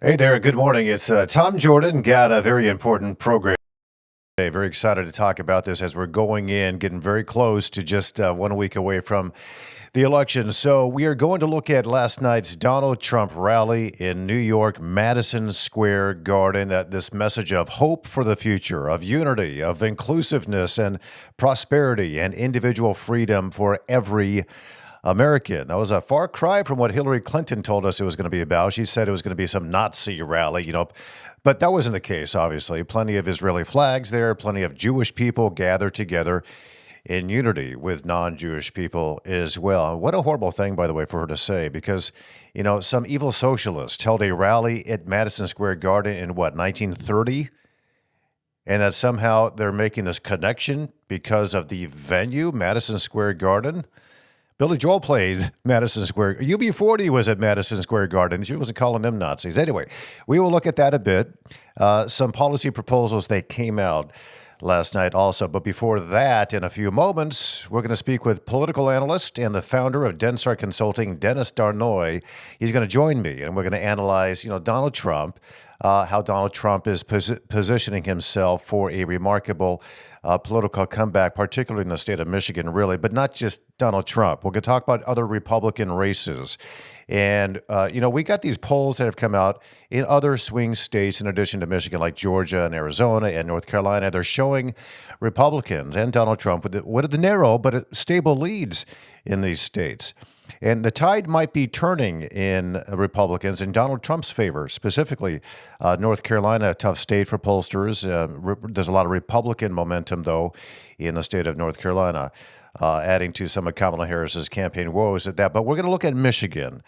Hey there, good morning. It's Tom Jordan. Got a very important program today. Very excited to talk about this as we're going in, getting very close to just 1 week away from the election. So, we are going to look at last night's Donald Trump rally in New York, Madison Square Garden. This message of hope for the future, of unity, of inclusiveness, and prosperity, and individual freedom for every American. That was a far cry from what Hillary Clinton told us it was going to be about. She said it was going to be some Nazi rally, but that wasn't the case, obviously. Plenty of Israeli flags there, plenty of Jewish people gathered together in unity with non Jewish people as well. What a horrible thing, by the way, for her to say, because, some evil socialist held a rally at Madison Square Garden in what, 1930? And that somehow they're making this connection because of the venue, Madison Square Garden. Billy Joel played Madison Square. UB40 was at Madison Square Garden. She wasn't calling them Nazis. Anyway, we will look at that a bit. Some policy proposals that came out last night also. But before that, in a few moments, we're going to speak with political analyst and the founder of Densar Consulting, Dennis Darnoy. He's going to join me, and we're going to analyze, Donald Trump, how Donald Trump is positioning himself for a remarkable political comeback, particularly in the state of Michigan, really, but not just Donald Trump. We're going to talk about other Republican races. And, we got these polls that have come out in other swing states in addition to Michigan, like Georgia and Arizona and North Carolina. They're showing Republicans and Donald Trump with the narrow but stable leads in these states. And the tide might be turning in Republicans in Donald Trump's favor, specifically North Carolina, a tough state for pollsters. There's a lot of Republican momentum, though, in the state of North Carolina, adding to some of Kamala Harris's campaign woes at that. But we're going to look at Michigan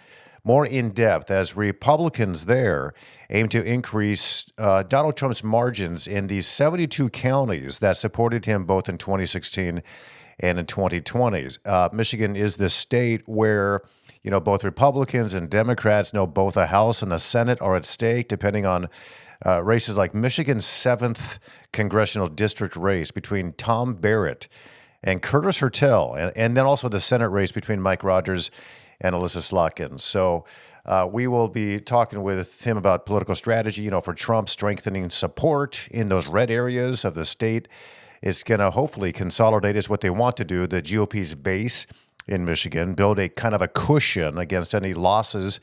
more in depth as Republicans there aim to increase Donald Trump's margins in these 72 counties that supported him both in 2016 and in 2020. Michigan is the state where, both Republicans and Democrats know both the House and the Senate are at stake, depending on races like Michigan's 7th congressional district race between Tom Barrett and Curtis Hertel, and then also the Senate race between Mike Rogers and Alyssa Slotkin. So we will be talking with him about political strategy, for Trump strengthening support in those red areas of the state. It's going to hopefully consolidate is what they want to do, the GOP's base in Michigan, build a kind of a cushion against any losses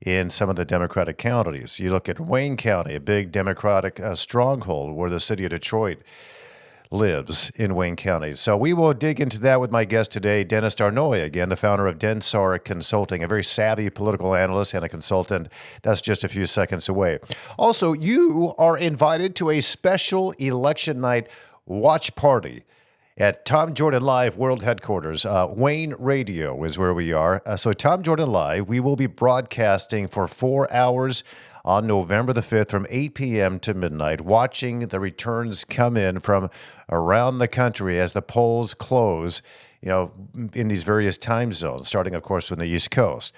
in some of the Democratic counties. You look at Wayne County, a big Democratic stronghold where the city of Detroit lives in Wayne County. So we will dig into that with my guest today, Dennis Darnoy, again, the founder of Densar Consulting, a very savvy political analyst and a consultant. That's just a few seconds away. Also, you are invited to a special election night watch party at Tom Jordan Live World Headquarters. Wayne Radio is where we are. So Tom Jordan Live, we will be broadcasting for 4 hours on November the 5th from 8 p.m. to midnight, watching the returns come in from around the country as the polls close, in these various time zones, starting, of course, from the East Coast.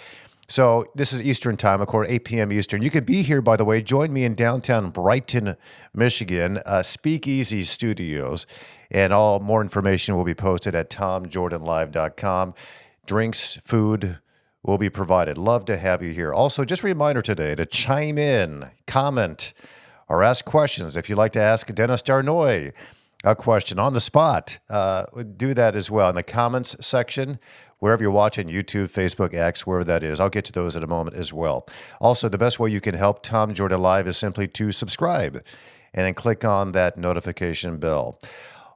So this is Eastern time, of course, 8 p.m. Eastern. You can be here, by the way. Join me in downtown Brighton, Michigan, Speakeasy Studios. And all more information will be posted at tomjordanlive.com. Drinks, food will be provided. Love to have you here. Also, just a reminder today to chime in, comment, or ask questions. If you'd like to ask Dennis Darnoy a question on the spot, do that as well in the comments section. Wherever you're watching, YouTube, Facebook, X, wherever that is. I'll get to those in a moment as well. Also, the best way you can help Tom Jordan Live is simply to subscribe and then click on that notification bell.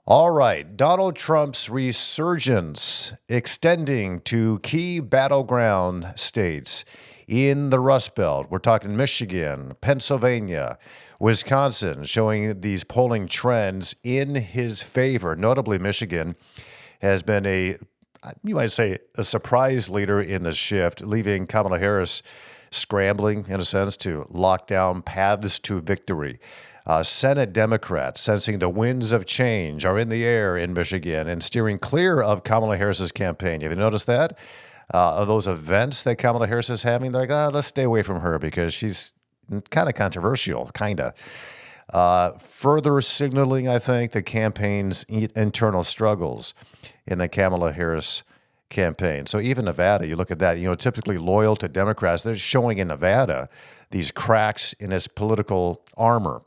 All right, Donald Trump's resurgence extending to key battleground states in the Rust Belt. We're talking Michigan, Pennsylvania, Wisconsin, showing these polling trends in his favor. Notably, Michigan has been you might say, a surprise leader in the shift, leaving Kamala Harris scrambling, in a sense, to lock down paths to victory. Senate Democrats, sensing the winds of change are in the air in Michigan and steering clear of Kamala Harris's campaign. Have you noticed that? Of those events that Kamala Harris is having, they're like, let's stay away from her because she's kind of controversial, kind of. Further signaling, I think, the campaign's internal struggles in the Kamala Harris campaign. So even Nevada, you look at that, typically loyal to Democrats, they're showing in Nevada these cracks in his political armor,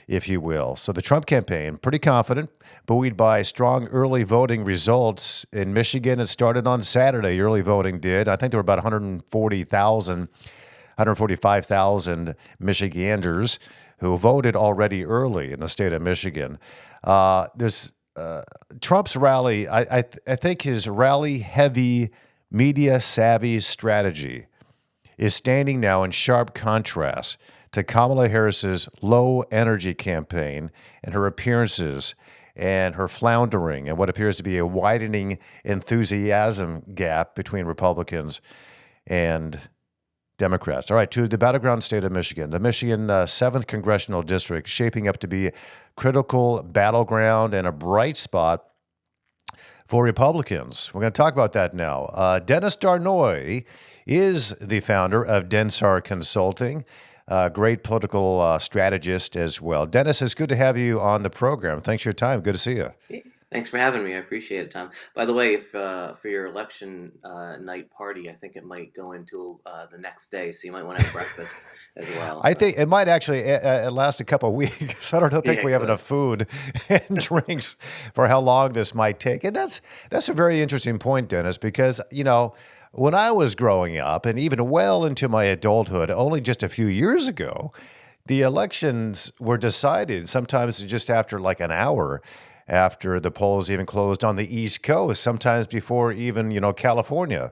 if you will. So the Trump campaign, pretty confident, buoyed by strong early voting results in Michigan. It started on Saturday, early voting did. I think there were about 145,000 Michiganders who voted already early in the state of Michigan. There's Trump's rally, I think his rally heavy, media savvy strategy is standing now in sharp contrast to Kamala Harris's low energy campaign and her appearances and her floundering and what appears to be a widening enthusiasm gap between Republicans and Democrats. All right, to the battleground state of Michigan. The Michigan 7th Congressional District shaping up to be a critical battleground and a bright spot for Republicans. We're going to talk about that now. Dennis Darnoy is the founder of Densar Consulting, great political strategist as well. Dennis, it's good to have you on the program. Thanks for your time. Good to see you. Hey, thanks for having me. I appreciate it, Tom. By the way, if for your election night party, I think it might go into the next day, so you might want to have breakfast as well. I So think it might actually last a couple of weeks. I don't think yeah, we it have could. enough food and drinks for how long this might take. And that's a very interesting point, Dennis, because when I was growing up and even well into my adulthood, only just a few years ago, the elections were decided sometimes just after like an hour after the polls even closed on the East Coast, sometimes before even, California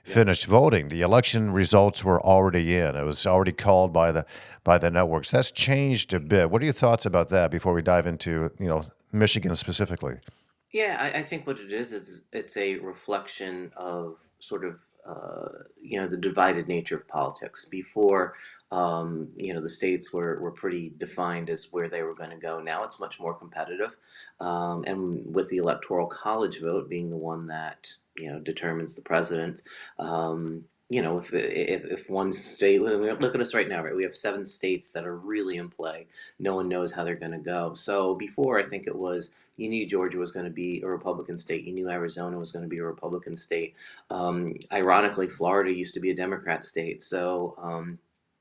Yeah. finished voting. The election results were already in. It was already called by the networks. That's changed a bit. What are your thoughts about that before we dive into, Michigan specifically? Yeah, I think what it is it's a reflection of sort of the divided nature of politics. Before, the states were pretty defined as where they were going to go. Now it's much more competitive, and with the electoral college vote being the one that determines the president. If one state, look at us right now, right? We have 7 states that are really in play. No one knows how they're going to go. So before, I think it was you knew Georgia was going to be a Republican state. You knew Arizona was going to be a Republican state. Ironically, Florida used to be a Democrat state. So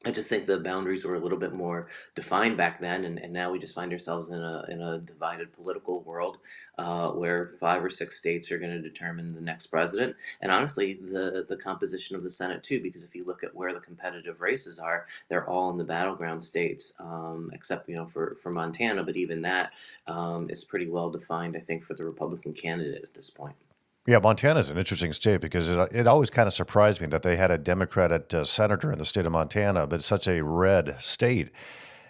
I just think the boundaries were a little bit more defined back then, and now we just find ourselves in a divided political world where 5 or 6 states are going to determine the next president, and honestly, the composition of the Senate too. Because if you look at where the competitive races are, they're all in the battleground states, except for Montana. But even that is pretty well defined, I think, for the Republican candidate at this point. Yeah, Montana's an interesting state because it always kind of surprised me that they had a Democratic senator in the state of Montana, but it's such a red state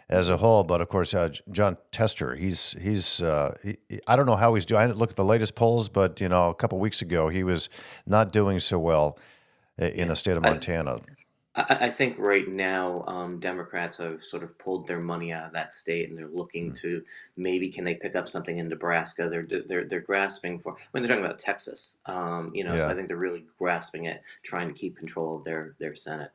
as a whole. But of course, John Tester, I don't know how he's doing. I didn't look at the latest polls, but a couple weeks ago he was not doing so well in Yeah. the state of I, Montana. I think right now, Democrats have sort of pulled their money out of that state, and they're looking to maybe can they pick up something in Nebraska. They're grasping for when they're talking about Texas, So Yeah. I think they're really grasping at trying to keep control of their Senate.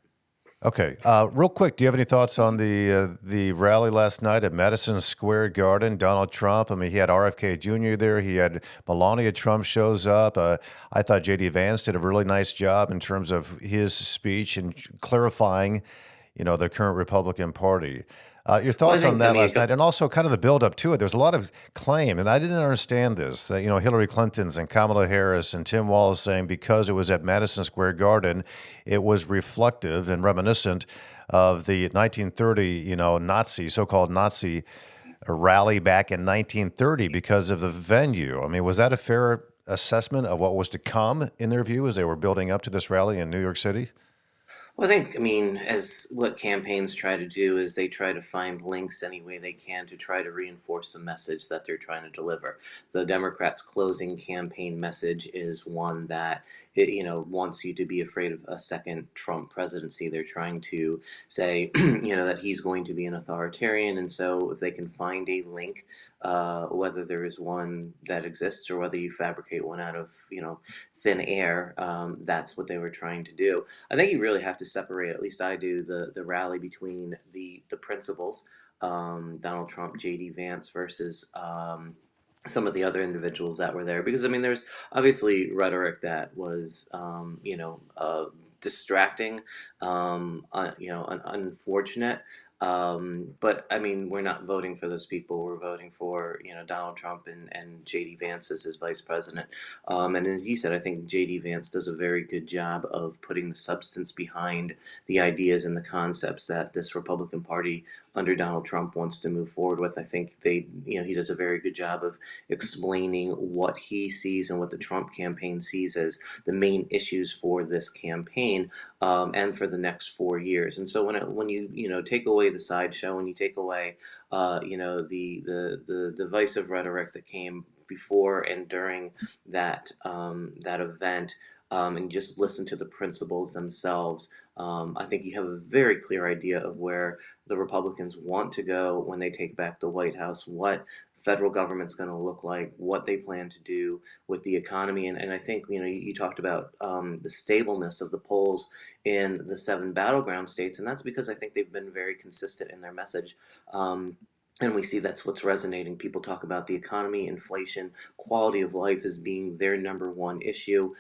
Okay. Real quick, do you have any thoughts on the rally last night at Madison Square Garden? Donald Trump. I mean, he had RFK Jr. there. He had Melania Trump shows up. I thought J.D. Vance did a really nice job in terms of his speech and clarifying, the current Republican Party. Your Well, I thoughts on think I that mean it last go, night, and also kind of the build up to it. There's a lot of claim, and I didn't understand this. That Hillary Clinton's and Kamala Harris and Tim Walz saying because it was at Madison Square Garden, it was reflective and reminiscent of the 1930, so-called Nazi rally back in 1930 because of the venue. I mean, was that a fair assessment of what was to come in their view as they were building up to this rally in New York City? Well, I mean, as what campaigns try to do is they try to find links any way they can to try to reinforce the message that they're trying to deliver. The Democrats' closing campaign message is one that wants you to be afraid of a second Trump presidency. They're trying to say, that he's going to be an authoritarian, and so if they can find a link, whether there is one that exists or whether you fabricate one out of thin air, that's what they were trying to do. I think you really have to separate, at least I do, the rally between the principles, Donald Trump, J.D. Vance versus some of the other individuals that were there, because I mean there's obviously rhetoric that was distracting, unfortunate, but I mean we're not voting for those people. We're voting for Donald Trump and JD Vance as his vice president, and as you said, I think JD Vance does a very good job of putting the substance behind the ideas and the concepts that this Republican Party under Donald Trump wants to move forward with. I think he does a very good job of explaining what he sees and what the Trump campaign sees as the main issues for this campaign, and for the next 4 years. And so when you take away the sideshow, when you take away the divisive rhetoric that came before and during that event, and just listen to the principles themselves, I think you have a very clear idea of where the Republicans want to go when they take back the White House, what federal government's going to look like, what they plan to do with the economy. And I think, you talked about the stableness of the polls in the 7 battleground states, and that's because I think they've been very consistent in their message. And we see that's what's resonating. People talk about the economy, inflation, quality of life as being their number one issue,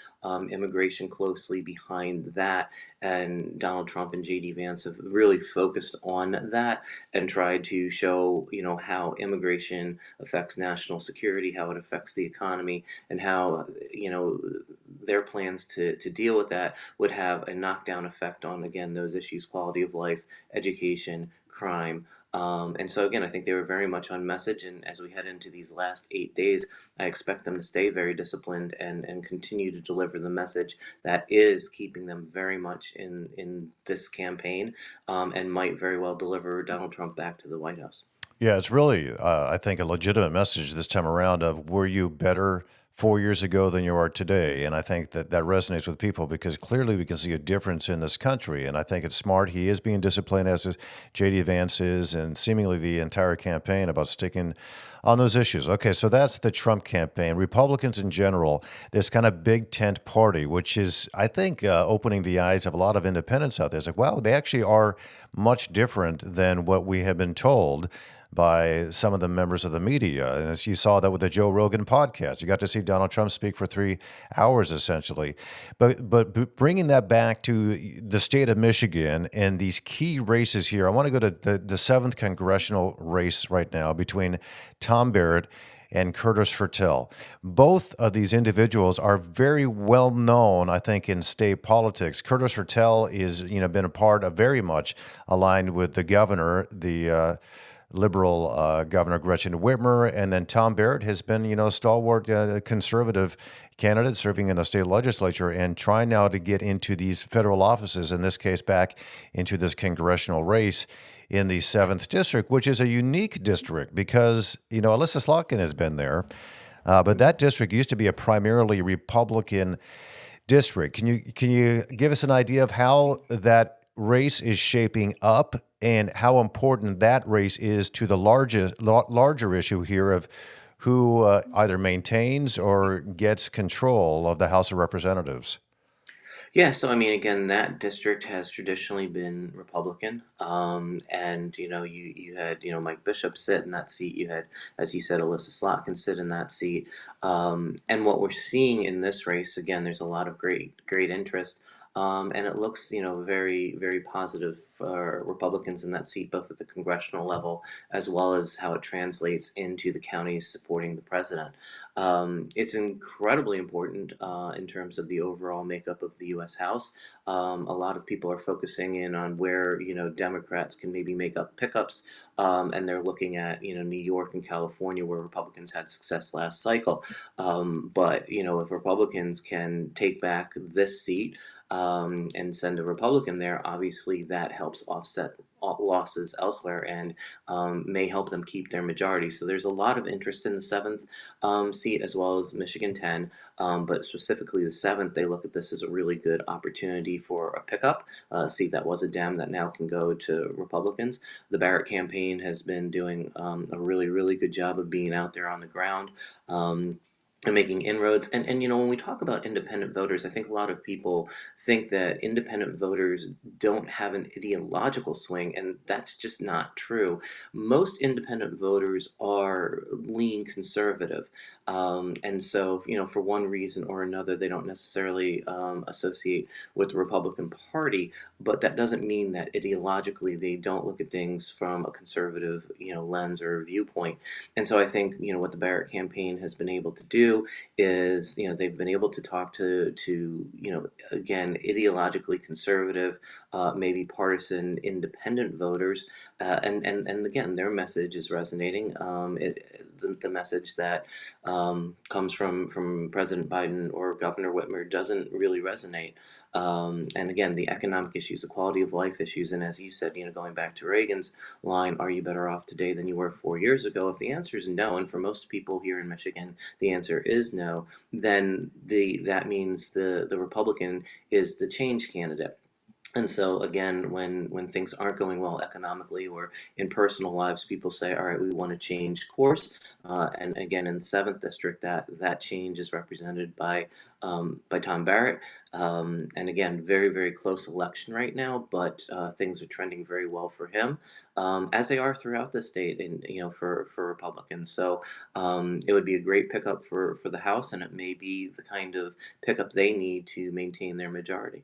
immigration closely behind that. And Donald Trump and JD Vance have really focused on that and tried to show, how immigration affects national security, how it affects the economy, and how, their plans to deal with that would have a knockdown effect on, again, those issues: quality of life, education, crime. And so again, I think they were very much on message. And as we head into these last 8 days, I expect them to stay very disciplined and continue to deliver the message that is keeping them very much in this campaign, and might very well deliver Donald Trump back to the White House. Yeah, it's really, I think, a legitimate message this time around of were you better 4 years ago than you are today? And I think that that resonates with people because clearly we can see a difference in this country. And I think it's smart. He is being disciplined, as JD Vance is, and seemingly the entire campaign about sticking on those issues. Okay, so that's the Trump campaign. Republicans in general, this kind of big tent party, which is, I think, opening the eyes of a lot of independents out there. It's like, wow, they actually are much different than what we have been told by some of the members of the media. And as you saw that with the Joe Rogan podcast, you got to see Donald Trump speak for 3 hours essentially. But bringing that back to the state of Michigan and these key races here, I want to go to the 7th congressional race right now between Tom Barrett and Curtis Fertel. Both of these individuals are very well known, I think, in state politics. Curtis Fertel is, been a part of very much aligned with the governor, the liberal Governor Gretchen Whitmer, and then Tom Barrett has been, a stalwart conservative candidate serving in the state legislature and trying now to get into these federal offices, in this case back into this congressional race in the 7th district, which is a unique district because, Alyssa Slotkin has been there, but that district used to be a primarily Republican district. Can you give us an idea of how that race is shaping up and how important that race is to the larger issue here of who either maintains or gets control of the House of Representatives? Yeah, so I mean, again, that district has traditionally been Republican, and you had Mike Bishop sit in that seat. You had, as you said, Alyssa Slotkin sit in that seat, and what we're seeing in this race, again, there's a lot of great interest. And it looks, very, very positive for Republicans in that seat, both at the congressional level as well as how it translates into the counties supporting the president. It's incredibly important in terms of the overall makeup of the U.S. House. A lot of people are focusing in on where Democrats can maybe make up pickups, and they're looking at New York and California where Republicans had success last cycle. But if Republicans can take back this seat, and send a Republican there, obviously that helps offset losses elsewhere and may help them keep their majority. So there's a lot of interest in the 7th seat as well as Michigan 10, but specifically the 7th, they look at this as a really good opportunity for a pickup, a seat that was a Dem that now can go to Republicans. The Barrett campaign has been doing a really, really good job of being out there on the ground. and making inroads. And when we talk about independent voters, I think a lot of people think that independent voters don't have an ideological swing, and that's just not true. Most independent voters are lean conservative, and so for one reason or another, they don't necessarily associate with the Republican Party. But that doesn't mean that ideologically they don't look at things from a conservative lens or viewpoint. And so I think what the Barrett campaign has been able to do is they've been able to talk to again ideologically conservative, maybe partisan independent voters, and again their message is resonating. The message that comes from President Biden or Governor Whitmer doesn't really resonate. And again, the economic issues, the quality of life issues, and as you said, going back to Reagan's line, "Are you better off today than you were 4 years ago?" If the answer is no, and for most people here in Michigan, the answer is no, then that means the Republican is the change candidate. And so again, when things aren't going well economically or in personal lives, people say, "All right, we want to change course." And again, in the seventh district, that change is represented by Tom Barrett. And again, very very close election right now, but things are trending very well for him, as they are throughout the state, and for Republicans. So it would be a great pickup for the House, and it may be the kind of pickup they need to maintain their majority.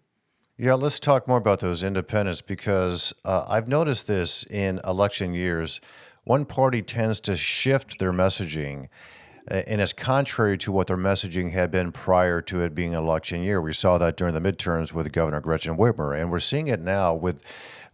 Yeah, let's talk more about those independents because I've noticed this in election years. One party tends to shift their messaging, and it's contrary to what their messaging had been prior to it being an election year. We saw that during the midterms with Governor Gretchen Whitmer, and we're seeing it now with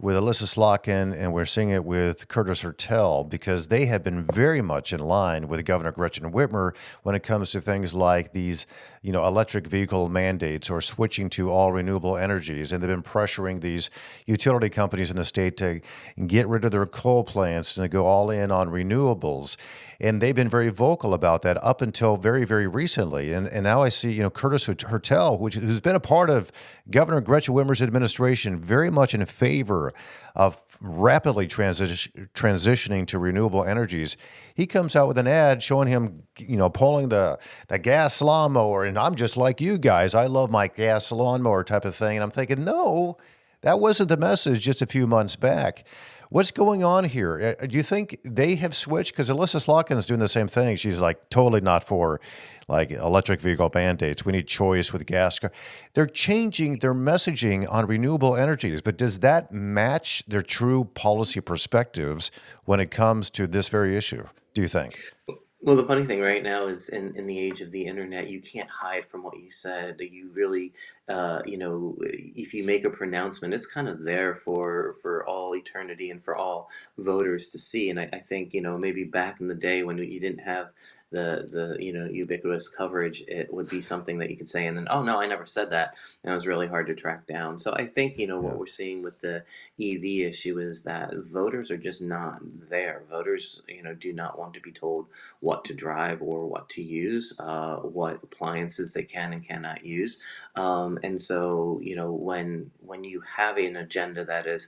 Alyssa Slotkin, and we're seeing it with Curtis Hertel because they have been very much in line with Governor Gretchen Whitmer when it comes to things like these, electric vehicle mandates or switching to all renewable energies. And they've been pressuring these utility companies in the state to get rid of their coal plants and to go all in on renewables. And they've been very vocal about that up until very, very recently. And now I see, Curtis Hertel, who's been a part of Governor Gretchen Whitmer's administration, very much in favor of rapidly transitioning to renewable energies. He comes out with an ad showing him, pulling the gas lawnmower, and I'm just like you guys. I love my gas lawnmower type of thing. And I'm thinking, no, that wasn't the message just a few months back. What's going on here? Do you think they have switched? Because Alyssa Slotkin is doing the same thing. She's like totally not for like electric vehicle mandates. We need choice with gas car. They're changing their messaging on renewable energies, but does that match their true policy perspectives when it comes to this very issue, do you think? Well, the funny thing right now is in the age of the internet, you can't hide from what you said. You really, if you make a pronouncement, it's kind of there for all eternity and for all voters to see. And I think, maybe back in the day when you didn't have the ubiquitous coverage, it would be something that you could say, and then, "Oh no, I never said that," and it was really hard to track down. So I think Yeah. what we're seeing with the EV issue is that voters are just not there. Voters, do not want to be told what to drive or what to use, what appliances they can and cannot use. And so, when you have an agenda that is,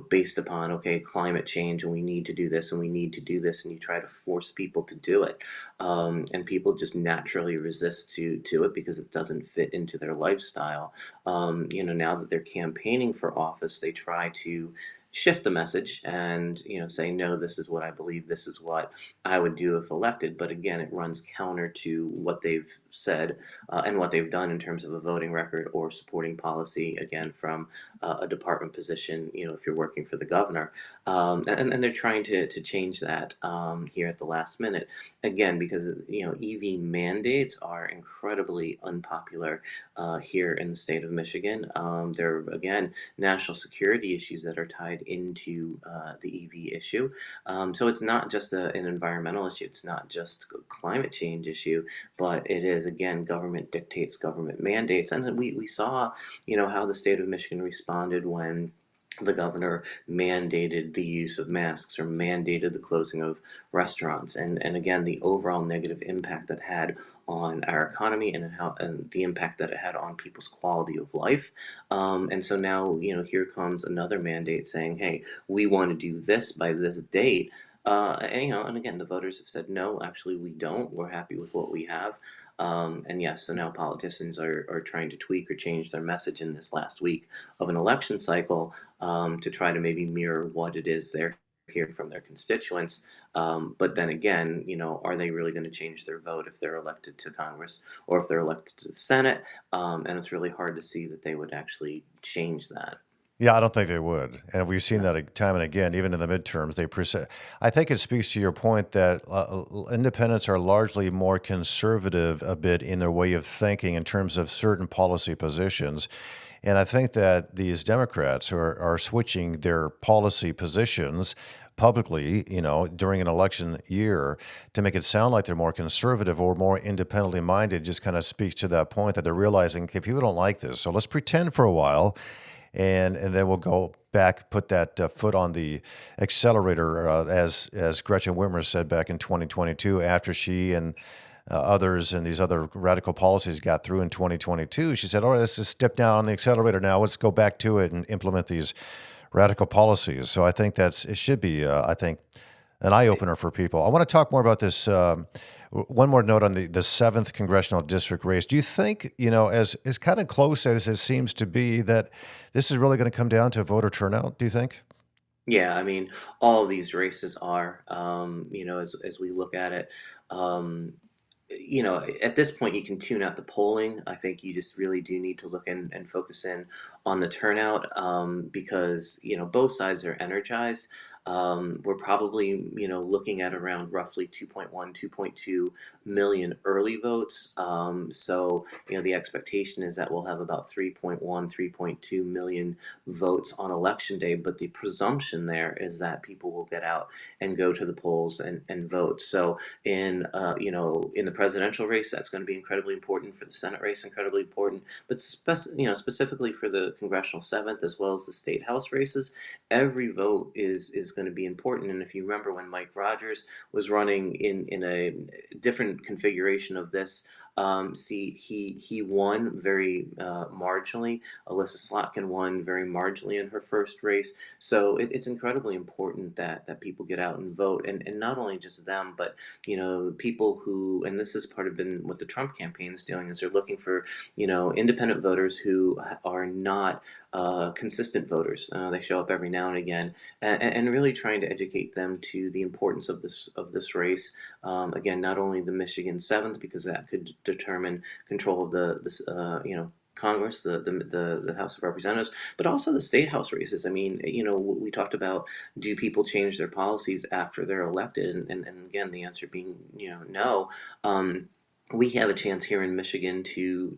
based upon, okay, climate change, and we need to do this and we need to do this, and you try to force people to do it, and people just naturally resist to it because it doesn't fit into their lifestyle. Now that they're campaigning for office, they try to shift the message and say, "No, this is what I believe, this is what I would do if elected." But again, it runs counter to what they've said, and what they've done in terms of a voting record or supporting policy, again from a department position, if you're working for the governor. And they're trying to change that, here at the last minute, again because EV mandates are incredibly unpopular here in the state of Michigan. There are, again, national security issues that are tied into the EV issue. So it's not just an environmental issue, it's not just a climate change issue, but it is, again, government dictates, government mandates. And then we saw, how the state of Michigan responded when the governor mandated the use of masks or mandated the closing of restaurants, and again the overall negative impact that had on our economy, and the impact that it had on people's quality of life. And so now here comes another mandate saying, "Hey, we want to do this by this date." And again, the voters have said, "No, actually we don't, we're happy with what we have." And yes, so now politicians are trying to tweak or change their message in this last week of an election cycle, to try to maybe mirror what it is they're hearing from their constituents. But then again, are they really going to change their vote if they're elected to Congress or if they're elected to the Senate? And it's really hard to see that they would actually change that. Yeah, I don't think they would, and we've seen No. that time and again, even in the midterms. I think it speaks to your point that independents are largely more conservative a bit in their way of thinking in terms of certain policy positions, and I think that these Democrats are switching their policy positions publicly, during an election year to make it sound like they're more conservative or more independently minded. Just kind of speaks to that point that they're realizing, okay, people don't like this, so let's pretend for a while and then we'll go back, put that foot on the accelerator, as Gretchen Whitmer said back in 2022, after she and others and these other radical policies got through in 2022. She said, "All right, let's just step down on the accelerator now. Let's go back to it and implement these radical policies." So I think it should be, I think, an eye opener for people. I want to talk more about this. One more note on the seventh congressional district race. Do you think, as kind of close as it seems to be, that this is really going to come down to voter turnout? Do you think? Yeah, I mean, all of these races are, as we look at it, at this point, you can tune out the polling. I think you just really do need to look and focus in on the turnout, because, both sides are energized. We're probably, looking at around roughly 2.1, 2.2 million early votes. So, the expectation is that we'll have about 3.1, 3.2 million votes on election day. But the presumption there is that people will get out and go to the polls and vote. So, in the presidential race, that's going to be incredibly important. For the Senate race, incredibly important. But specifically for the congressional seventh as well as the state house races, every vote is going to be important. And if you remember when Mike Rogers was running in a different configuration of this, he won very marginally. Alyssa Slotkin won very marginally in her first race. So it's incredibly important that people get out and vote, and not only just them, but people who, and this has part of been what the Trump campaign is doing, is they're looking for independent voters who are not consistent voters. They show up every now and again, and really trying to educate them to the importance of this race. Again, not only the Michigan seventh, because that could determine control of Congress, the House of Representatives, but also the state house races. I mean, we talked about, do people change their policies after they're elected, and again, the answer being no. We have a chance here in Michigan to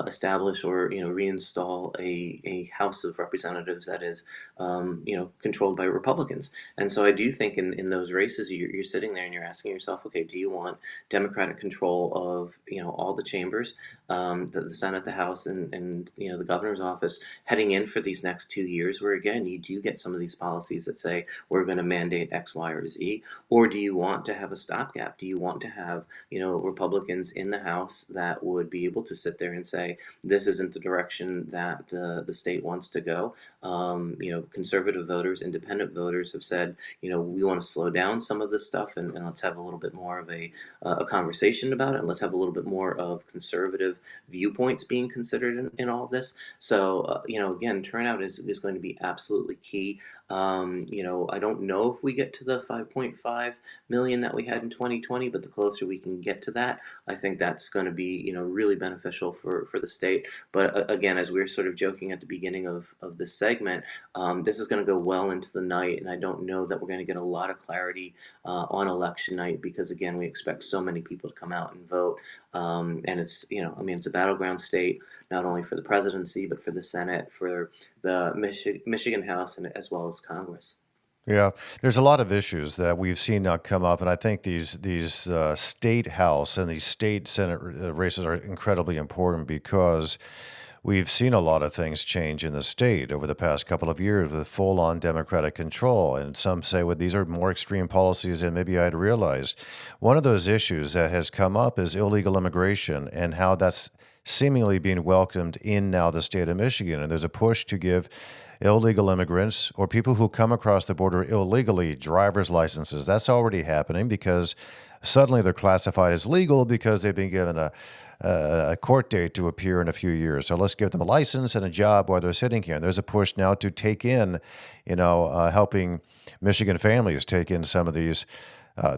establish or reinstall a House of Representatives that is controlled by Republicans. And so I do think in those races, you're sitting there and you're asking yourself, okay, do you want Democratic control of all the chambers, the Senate, the House, and the governor's office heading in for these next 2 years, where again you do get some of these policies that say we're going to mandate X, Y, or Z, or do you want to have a stopgap? Do you want to have Republicans in the House that would be able to sit there and say, this isn't the direction that the state wants to go? Conservative voters, independent voters have said, we want to slow down some of this stuff, and let's have a little bit more of a conversation about it, and let's have a little bit more of conservative viewpoints being considered in all of this. So, again, turnout is going to be absolutely key. I don't know if we get to the 5.5 million that we had in 2020, but the closer we can get to that, I think that's going to be, really beneficial for the state. But again, as we were sort of joking at the beginning of this segment, this is going to go well into the night, and I don't know that we're going to get a lot of clarity on election night, because again, we expect so many people to come out and vote. And it's, it's a battleground state, not only for the presidency, but for the Senate, for the Michigan House, and as well as Congress. Yeah, there's a lot of issues that we've seen now come up, and I think these state house and these state senate races are incredibly important because we've seen a lot of things change in the state over the past couple of years with full-on Democratic control, and some say, well, these are more extreme policies than maybe I'd realized. One of those issues that has come up is illegal immigration and how that's seemingly being welcomed in now the state of Michigan. And there's a push to give illegal immigrants or people who come across the border illegally driver's licenses. That's already happening because suddenly they're classified as legal because they've been given a court date to appear in a few years. So let's give them a license and a job while they're sitting here. And there's a push now to take in, helping Michigan families take in some of these.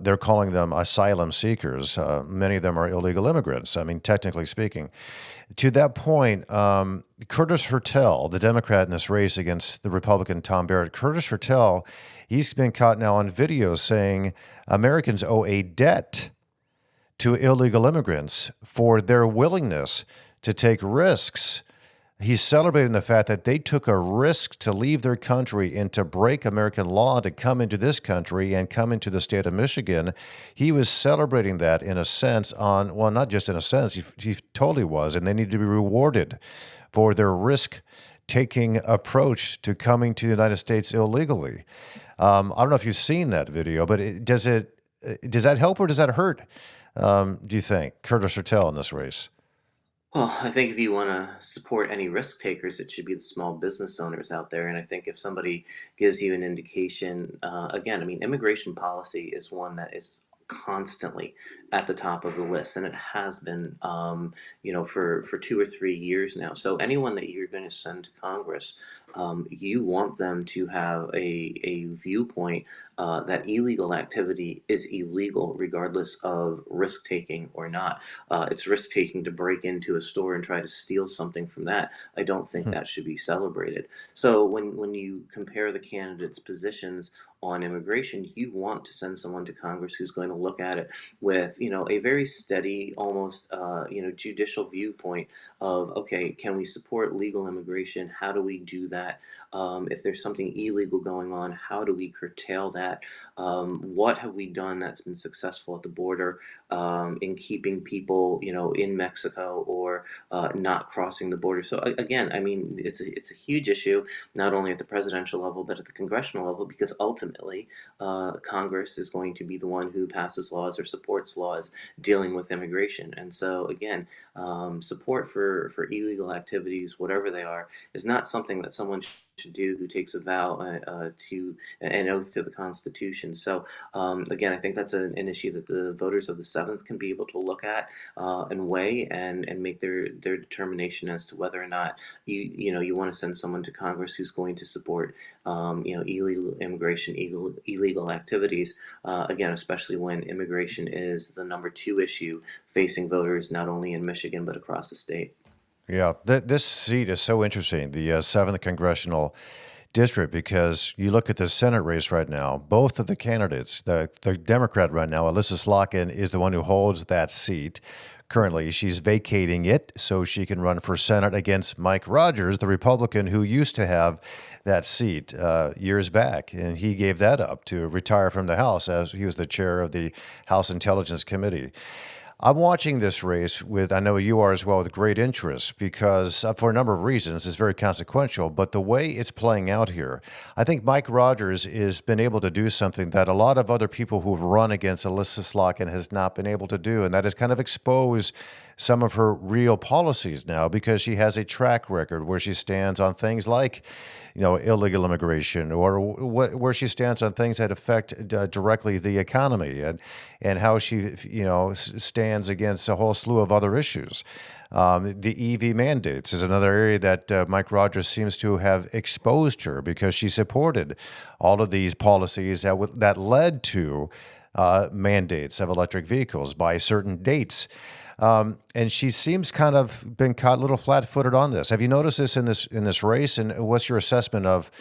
They're calling them asylum seekers. Many of them are illegal immigrants. I mean, technically speaking. To that point, Curtis Hertel, the Democrat in this race against the Republican Tom Barrett, Curtis Hertel, he's been caught now on video saying Americans owe a debt to illegal immigrants for their willingness to take risks. He's celebrating the fact that they took a risk to leave their country and to break American law to come into this country and come into the state of Michigan. He was celebrating that in a sense well, not just in a sense, he totally was, and they need to be rewarded for their risk-taking approach to coming to the United States illegally. I don't know if you've seen that video, but does that help or does that hurt, do you think, Curtis Hertel in this race? Well, I think if you want to support any risk takers, it should be the small business owners out there. And I think if somebody gives you an indication, again, I mean, immigration policy is one that is constantly at the top of the list, and it has been, for 2 or 3 years now. So anyone that you're going to send to Congress, you want them to have a viewpoint that illegal activity is illegal, regardless of risk taking or not. It's risk taking to break into a store and try to steal something from that. I don't think Hmm. that should be celebrated. So when you compare the candidates' positions on immigration, you want to send someone to Congress who's going to look at it with a very steady, almost judicial viewpoint of, okay, can we support legal immigration? How do we do that? If there's something illegal going on, how do we curtail that? What have we done that's been successful at the border in keeping people, in Mexico or not crossing the border? So again, I mean, it's a huge issue, not only at the presidential level but at the congressional level, because ultimately Congress is going to be the one who passes laws or supports laws dealing with immigration. And so again, support for illegal activities, whatever they are, is not something that someone should do who takes a vow to an oath to the Constitution. So again, I think that's an issue that the voters of the seventh can be able to look at and weigh and make their determination as to whether or not you want to send someone to Congress who's going to support illegal immigration, illegal activities. Again, especially when immigration is the number two issue facing voters not only in Michigan but across the state. Yeah, this seat is so interesting, the 7th Congressional District, because you look at the Senate race right now, both of the candidates, the Democrat right now, Alyssa Slotkin, is the one who holds that seat. Currently, she's vacating it so she can run for Senate against Mike Rogers, the Republican who used to have that seat years back, and he gave that up to retire from the House as he was the chair of the House Intelligence Committee. I'm watching this race I know you are as well, with great interest because for a number of reasons, it's very consequential. But the way it's playing out here, I think Mike Rogers has been able to do something that a lot of other people who've run against Alyssa Slotkin has not been able to do, and that is kind of expose some of her real policies now because she has a track record where she stands on things like, illegal immigration or where she stands on things that affect directly the economy and how she, stands against a whole slew of other issues. The EV mandates is another area that Mike Rogers seems to have exposed her because she supported all of these policies that led to mandates of electric vehicles by certain dates. And she seems kind of been caught a little flat-footed on this. Have you noticed this in this race? And what's your assessment of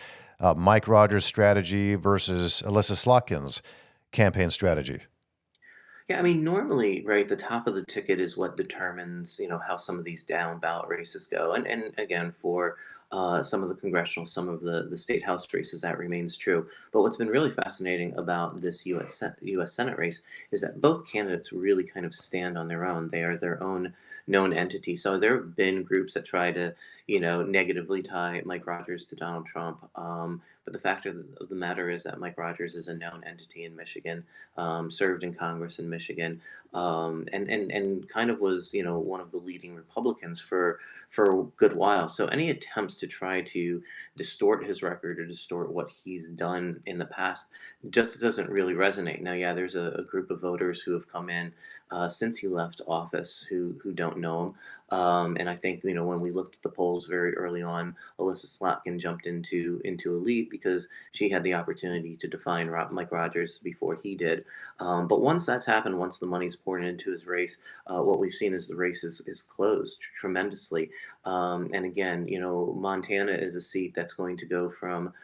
Mike Rogers' strategy versus Alyssa Slotkin's campaign strategy? Yeah, I mean, normally, right, the top of the ticket is what determines, how some of these down ballot races go. And again, for some of the congressional, some of the state house races, that remains true. But what's been really fascinating about this U.S. Senate race is that both candidates really kind of stand on their own. They are their own known entity. So there have been groups that try to, negatively tie Mike Rogers to Donald Trump. But the fact of the matter is that Mike Rogers is a known entity in Michigan, served in Congress in Michigan, and kind of was, one of the leading Republicans for a good while. So any attempts to try to distort his record or distort what he's done in the past just doesn't really resonate. Now, yeah, there's a group of voters who have come in since he left office who don't know him. And I think, when we looked at the polls very early on, Alyssa Slotkin jumped into elite because she had the opportunity to define Mike Rogers before he did. But once that's happened, once the money's poured into his race, what we've seen is the race is closed tremendously. And again, Montana is a seat that's going to go from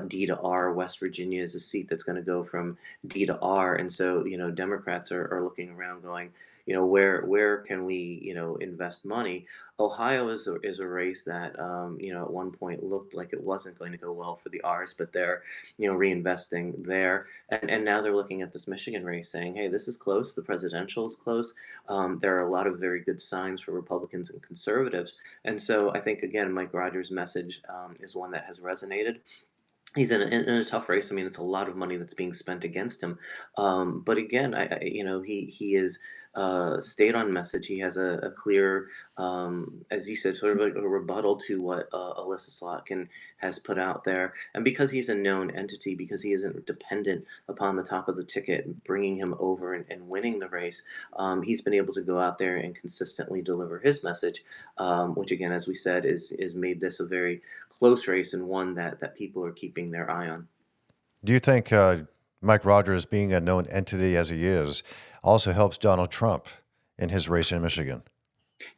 D to R. West Virginia is a seat that's going to go from D to R. And so, Democrats are looking around going, where can we, invest money? Ohio is a race that, at one point looked like it wasn't going to go well for the R's, but they're, reinvesting there. And now they're looking at this Michigan race saying, hey, this is close. The presidential is close. There are a lot of very good signs for Republicans and conservatives. And so I think, again, Mike Rogers' message is one that has resonated. He's in a tough race. I mean, it's a lot of money that's being spent against him. But again, he is stayed on message. He has a clear, as you said, sort of a rebuttal to what Alyssa Slotkin has put out there. And because he's a known entity, because he isn't dependent upon the top of the ticket bringing him over and winning the race, he's been able to go out there and consistently deliver his message, which again, as we said, is made this a very close race and one that people are keeping their eye on. Do you think Mike Rogers, being a known entity as he is, also helps Donald Trump in his race in Michigan?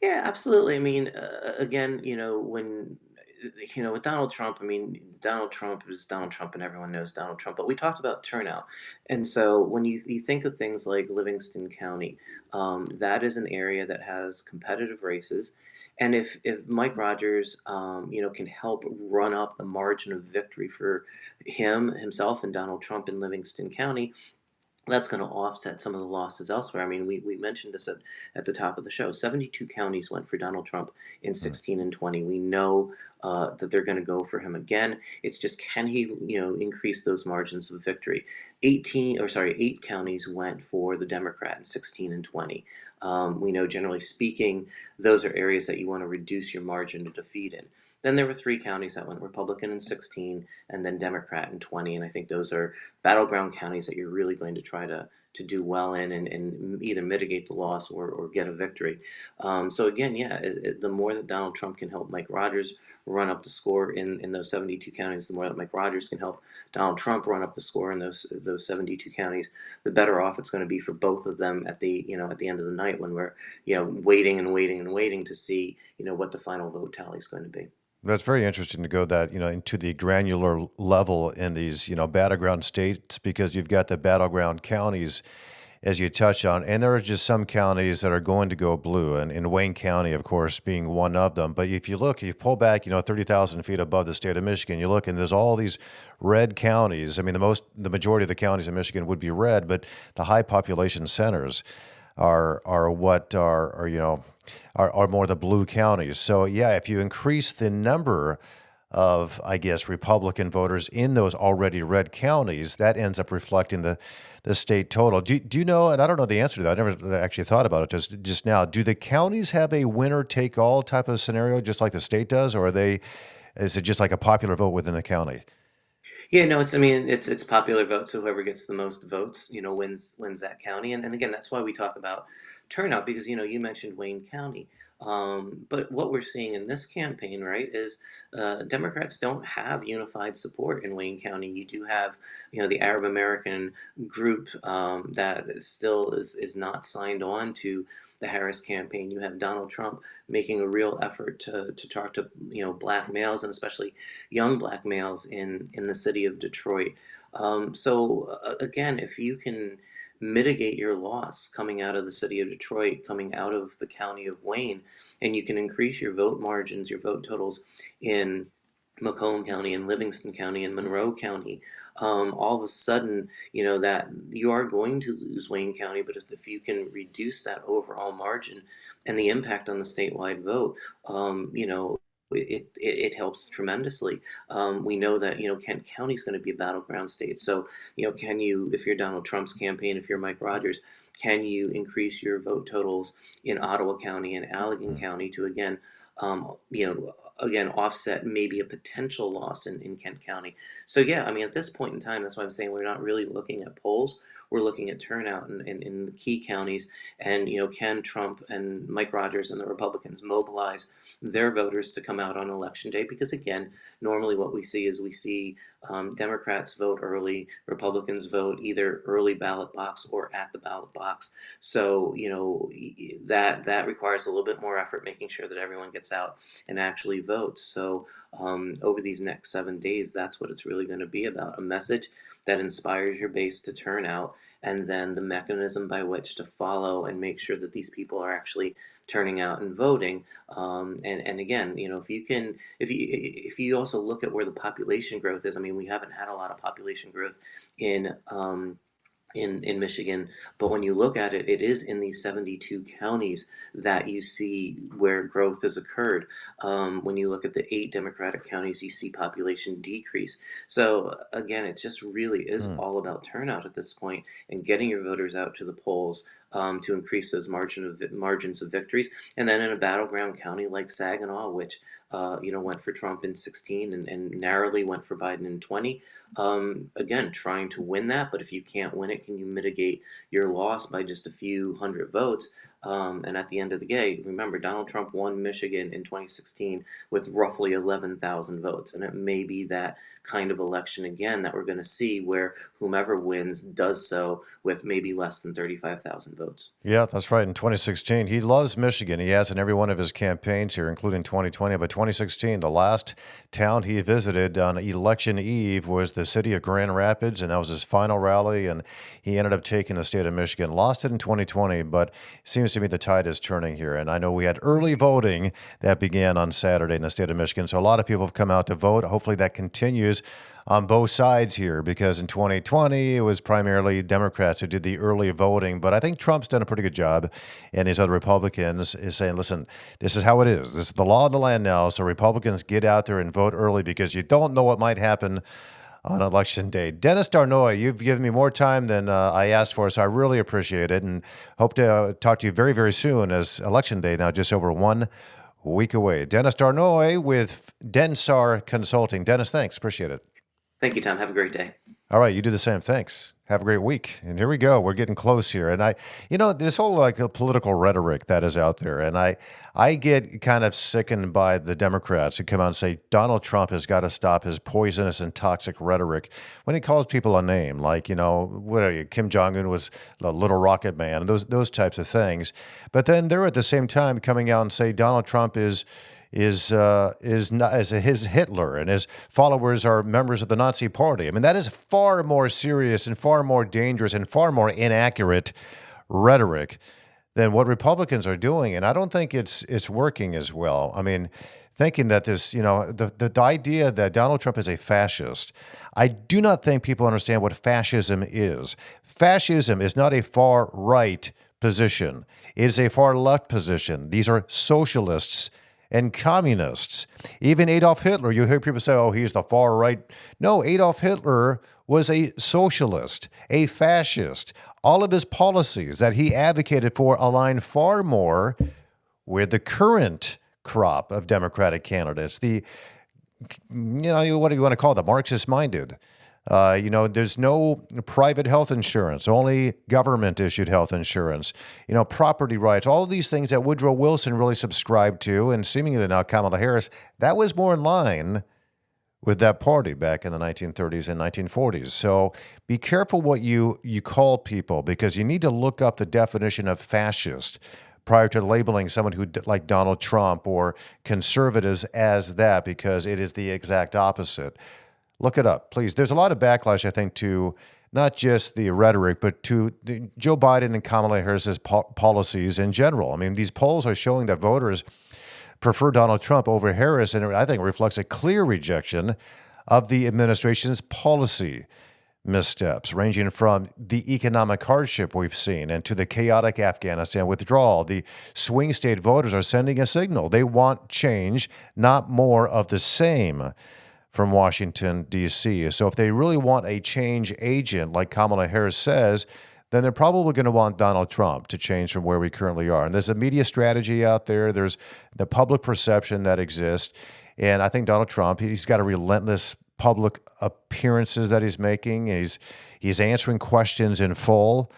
Yeah, absolutely. I mean, again, with Donald Trump, I mean, Donald Trump is Donald Trump and everyone knows Donald Trump, but we talked about turnout. And so when you think of things like Livingston County, that is an area that has competitive races. And if Mike Rogers, can help run up the margin of victory for himself and Donald Trump in Livingston County, that's going to offset some of the losses elsewhere. I mean, we mentioned this at the top of the show. 72 counties went for Donald Trump in Mm. 16 and 20. We know that they're going to go for him again. It's just, can he, increase those margins of victory? 8 counties went for the Democrat in 16 and 20. We know, generally speaking, those are areas that you want to reduce your margin of defeat in. Then there were 3 counties that went Republican in 16 and then Democrat in 20. And I think those are battleground counties that you're really going to try to do well in and either mitigate the loss or get a victory. So again, yeah, the more that Donald Trump can help Mike Rogers run up the score in those 72 counties, the more that Mike Rogers can help Donald Trump run up the score in those 72 counties, the better off it's going to be for both of them at the end of the night when we're waiting and waiting and waiting to see what the final vote tally is going to be. That's very interesting to go that, into the granular level in these, battleground states because you've got the battleground counties as you touch on, and there are just some counties that are going to go blue, and in Wayne County, of course, being one of them. But if you look, you pull back, 30,000 feet above the state of Michigan, you look, and there's all these red counties. I mean, the majority of the counties in Michigan would be red, but the high population centers are what are more the blue counties. So yeah, if you increase the number of, I guess, Republican voters in those already red counties, that ends up reflecting the state total. Do you know, and I don't know the answer to that, I never actually thought about it just now, do the counties have a winner take all type of scenario just like the state does, or is it just like a popular vote within the county? Yeah, no, I mean, it's popular vote, so whoever gets the most votes, wins that county. And again, that's why we talk about turnout because you mentioned Wayne County. But what we're seeing in this campaign, right, is Democrats don't have unified support in Wayne County. You do have, the Arab American group that still is not signed on to the Harris campaign. You have Donald Trump making a real effort to talk to black males and especially young black males in the city of Detroit. So again, if you can mitigate your loss coming out of the city of Detroit, coming out of the county of Wayne, and you can increase your vote margins, your vote totals in Macomb County and Livingston County and Monroe County, all of a sudden, that you are going to lose Wayne County, but if you can reduce that overall margin and the impact on the statewide vote, it helps tremendously. We know that, Kent County is going to be a battleground state. So, can you, if you're Donald Trump's campaign, if you're Mike Rogers, can you increase your vote totals in Ottawa County and Allegan County to again offset maybe a potential loss in Kent County. So yeah, I mean at this point in time, that's why I'm saying we're not really looking at polls. We're looking at turnout in the key counties, and can Trump and Mike Rogers and the Republicans mobilize their voters to come out on election day? Because again, normally what we see is Democrats vote early, Republicans vote either early ballot box or at the ballot box. So that requires a little bit more effort, making sure that everyone gets out and actually votes. So over these next 7 days, that's what it's really going to be about: a message that inspires your base to turn out, and then the mechanism by which to follow and make sure that these people are actually turning out and voting. And again, if you also look at where the population growth is, I mean, we haven't had a lot of population growth in in Michigan, but when you look at it, it is in these 72 counties that you see where growth has occurred. When you look at the 8 Democratic counties, you see population decrease. So again, it just really is Mm. all about turnout at this point and getting your voters out to the polls. To increase those margins of victories, and then in a battleground county like Saginaw, which went for Trump in 16 and narrowly went for Biden in 20. Again, trying to win that, but if you can't win it, can you mitigate your loss by just a few hundred votes? And at the end of the day, remember, Donald Trump won Michigan in 2016 with roughly 11,000 votes, and it may be that kind of election again that we're going to see where whomever wins does so with maybe less than 35,000 votes. Yeah, that's right. In 2016, he loves Michigan. He has in every one of his campaigns here, including 2020. But 2016, the last town he visited on election eve was the city of Grand Rapids, and that was his final rally. And he ended up taking the state of Michigan. Lost it in 2020, but it seems to me the tide is turning here. And I know we had early voting that began on Saturday in the state of Michigan. So a lot of people have come out to vote. Hopefully that continues on both sides here, because in 2020 it was primarily Democrats who did the early voting. But I think Trump's done a pretty good job, and these other Republicans is saying, listen, this is how it is. This is the law of the land now. So Republicans, get out there and vote early, because you don't know what might happen on election day. Dennis Darnoy, you've given me more time than I asked for, so I really appreciate it, and hope to talk to you very, very soon, as election day now just over 1 week away. Dennis Darnoy with Densar Consulting. Dennis, thanks. Appreciate it. Thank you, Tom. Have a great day. All right, you do the same. Thanks. Have a great week. And here we go. We're getting close here. And this whole political rhetoric that is out there, and I get kind of sickened by the Democrats who come out and say Donald Trump has got to stop his poisonous and toxic rhetoric when he calls people a name, like, what are you, Kim Jong-un was a little rocket man, and those types of things. But then they're at the same time coming out and say Donald Trump is not as his Hitler, and his followers are members of the Nazi Party. I mean, that is far more serious and far more dangerous and far more inaccurate rhetoric than what Republicans are doing. And I don't think it's working as well. I mean, thinking that this, the idea that Donald Trump is a fascist, I do not think people understand what fascism is. Fascism is not a far right position. It is a far left position. These are socialists and communists. Even Adolf Hitler, you hear people say, oh, he's the far right. No, Adolf Hitler was a socialist, a fascist. All of his policies that he advocated for align far more with the current crop of Democratic candidates, what do you want to call it, the Marxist-minded. There's no private health insurance, only government-issued health insurance, property rights, all of these things that Woodrow Wilson really subscribed to, and seemingly now Kamala Harris, that was more in line with that party back in the 1930s and 1940s. So be careful what you call people, because you need to look up the definition of fascist prior to labeling someone who, like Donald Trump or conservatives, as that, because it is the exact opposite. Look it up, please. There's a lot of backlash, I think, to not just the rhetoric, but to Joe Biden and Kamala Harris's policies in general. I mean, these polls are showing that voters prefer Donald Trump over Harris, and I think it reflects a clear rejection of the administration's policy missteps, ranging from the economic hardship we've seen and to the chaotic Afghanistan withdrawal. The swing state voters are sending a signal. They want change, not more of the same from Washington, D.C. So if they really want a change agent, like Kamala Harris says, then they're probably going to want Donald Trump to change from where we currently are. And there's a media strategy out there. There's the public perception that exists. And I think Donald Trump, he's got a relentless public appearances that he's making. He's answering questions in full.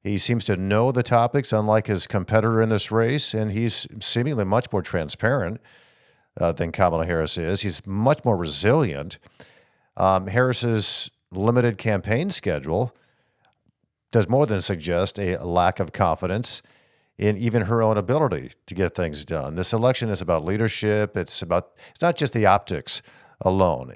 He seems to know the topics, unlike his competitor in this race, and he's seemingly much more transparent than Kamala Harris is. He's much more resilient. Harris's limited campaign schedule does more than suggest a lack of confidence in even her own ability to get things done. This election is about leadership. It's not just the optics alone.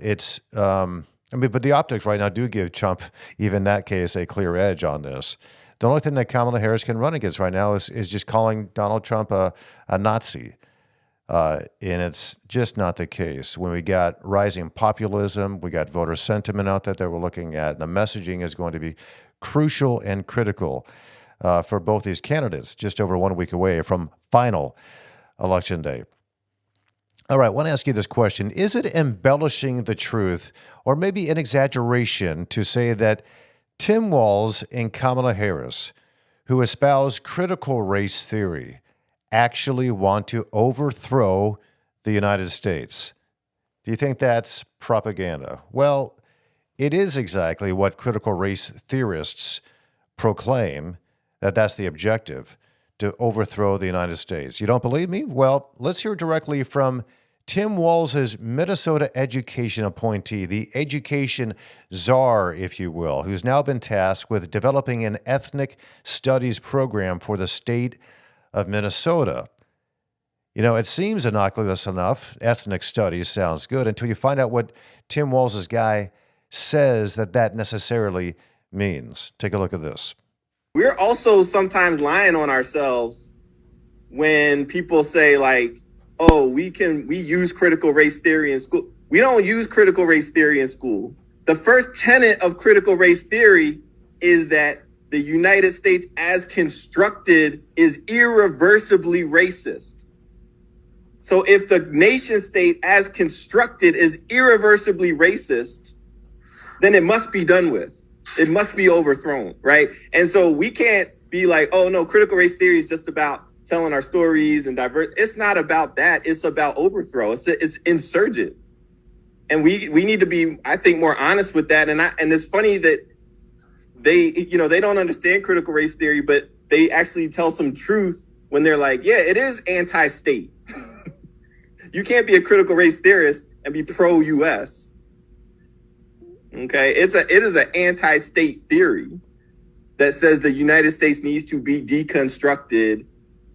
But the optics right now do give Trump, even in that case, a clear edge on this. The only thing that Kamala Harris can run against right now is just calling Donald Trump a Nazi. And it's just not the case. When we got rising populism, we got voter sentiment out there that we're looking at. The messaging is going to be crucial and critical for both these candidates, just over 1 week away from final election day. All right, I want to ask you this question. Is it embellishing the truth or maybe an exaggeration to say that Tim Walz and Kamala Harris, who espouse critical race theory, actually want to overthrow the United States? Do you think that's propaganda? Well, it is exactly what critical race theorists proclaim, that's the objective, to overthrow the United States. You don't believe me? Well, let's hear directly from Tim Walz's Minnesota education appointee, the education czar, if you will, who's now been tasked with developing an ethnic studies program for the state of Minnesota. You know, it seems innocuous enough. Ethnic studies sounds good until you find out what Tim Walz's guy says that necessarily means. Take a look at this. We're also sometimes lying on ourselves when people say, like, oh, we use critical race theory in school. We don't use critical race theory in school. The first tenet of critical race theory is that the United States as constructed is irreversibly racist. So if the nation state as constructed is irreversibly racist, then it must be done with. It must be overthrown, right? And so we can't be like, oh no, critical race theory is just about telling our stories and divert. It's not about that. It's about overthrow. It's insurgent. And we need to be, I think, more honest with that. And it's funny that they don't understand critical race theory, but they actually tell some truth when they're like, yeah, it is anti-state. You can't be a critical race theorist and be pro-US. Okay, it is an anti-state theory that says the United States needs to be deconstructed,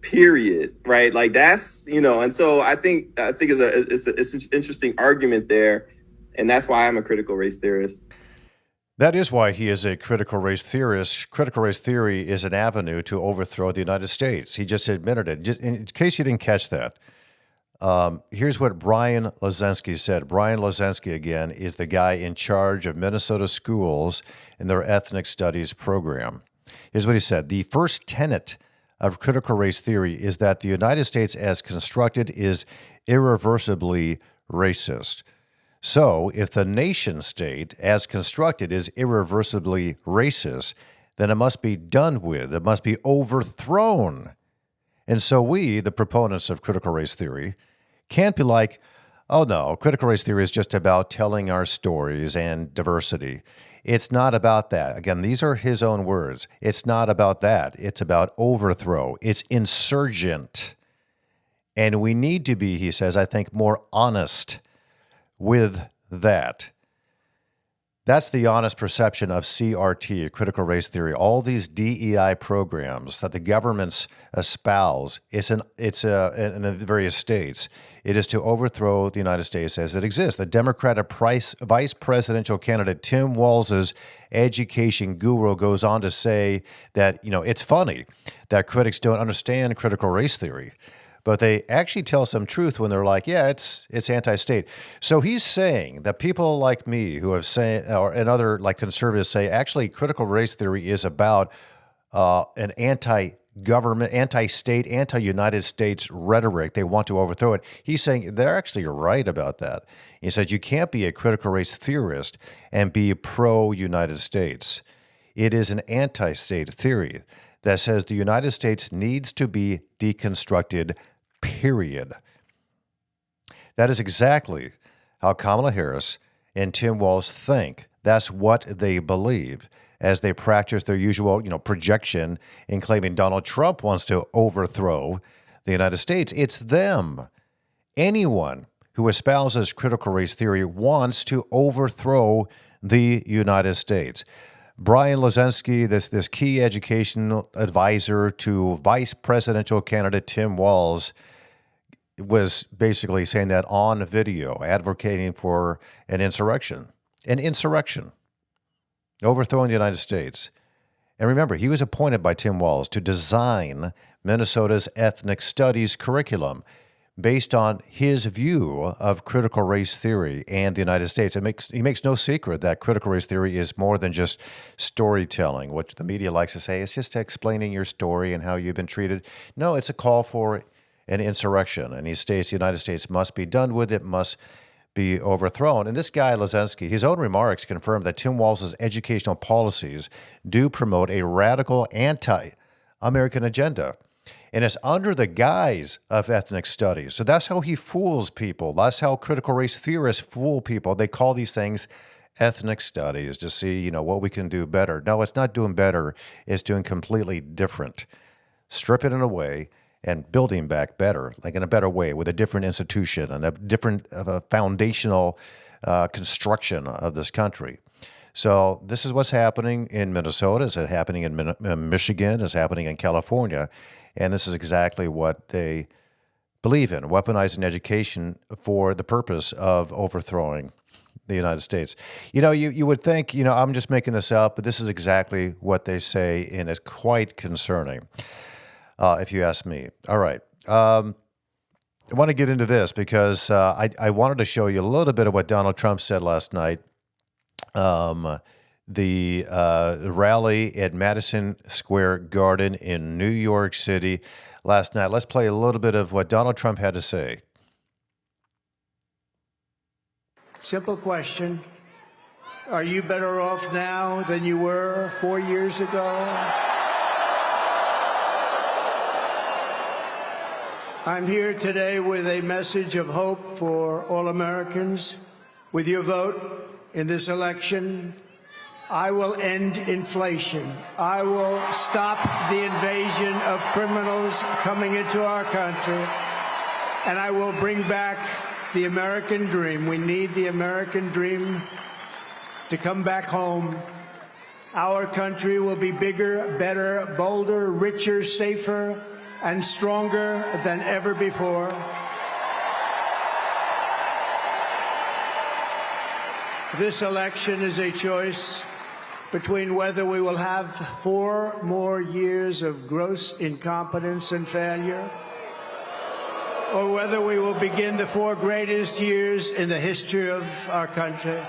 period, right? Like that's, and so I think it's an interesting argument there, and that's why I'm a critical race theorist. That is why he is a critical race theorist. Critical race theory is an avenue to overthrow the United States. He just admitted it. Just in case you didn't catch that, here's what Brian Lozensky said. Brian Lozensky, again, is the guy in charge of Minnesota schools in their ethnic studies program. Here's what he said. The first tenet of critical race theory is that the United States as constructed is irreversibly racist. So if the nation state as constructed is irreversibly racist, then it must be done with. It must be overthrown. And so we, the proponents of critical race theory, can't be like, oh no, critical race theory is just about telling our stories and diversity. It's not about that. Again, these are his own words. It's not about that. It's about overthrow. It's insurgent. And we need to be, he says, I think, more honest with that. That's the honest perception of CRT, critical race theory. All these DEI programs that the governments espouse, in the various states, it is to overthrow the United States as it exists. The Democratic vice presidential candidate Tim Walz's education guru goes on to say that, it's funny that critics don't understand critical race theory. but they actually tell some truth when they're like, yeah, it's anti-state. So he's saying that people like me who have said, and other like conservatives say, actually critical race theory is about an anti-government, anti-state, anti-United States rhetoric. They want to overthrow it. He's saying they're actually right about that. He says you can't be a critical race theorist and be pro-United States. It is an anti-state theory that says the United States needs to be deconstructed, period. That is exactly how Kamala Harris and Tim Walz think. That's what they believe as they practice their usual, projection in claiming Donald Trump wants to overthrow the United States. It's them. Anyone who espouses critical race theory wants to overthrow the United States. Brian Lozensky, this key educational advisor to vice presidential candidate Tim Walz, was basically saying that on video, advocating for an insurrection, overthrowing the United States. And remember, he was appointed by Tim Walz to design Minnesota's ethnic studies curriculum based on his view of critical race theory and the United States. He makes no secret that critical race theory is more than just storytelling, which the media likes to say. It's just explaining your story and how you've been treated. No, it's a call for an insurrection. And he states the United States must be done with it, must be overthrown. And this guy, Lozensky, his own remarks confirm that Tim Walz's educational policies do promote a radical anti-American agenda. And it's under the guise of ethnic studies. So that's how he fools people. That's how critical race theorists fool people. They call these things ethnic studies to see, what we can do better. No, it's not doing better. It's doing completely different. Stripping it away and building back better, like in a better way, with a different institution and a foundational construction of this country. So this is what's happening in Minnesota. It's happening in Michigan. It's happening in California. And this is exactly what they believe in, weaponizing education for the purpose of overthrowing the United States. You would think, I'm just making this up, but this is exactly what they say, and it's quite concerning, if you ask me. All right. I want to get into this because I wanted to show you a little bit of what Donald Trump said last night. The rally at Madison Square Garden in New York City last night. Let's play a little bit of what Donald Trump had to say. Simple question. Are you better off now than you were 4 years ago? I'm here today with a message of hope for all Americans. With your vote in this election, I will end inflation. I will stop the invasion of criminals coming into our country. And I will bring back the American dream. We need the American dream to come back home. Our country will be bigger, better, bolder, richer, safer, and stronger than ever before. This election is a choice between whether we will have 4 more years of gross incompetence and failure, or whether we will begin the 4 greatest years in the history of our country.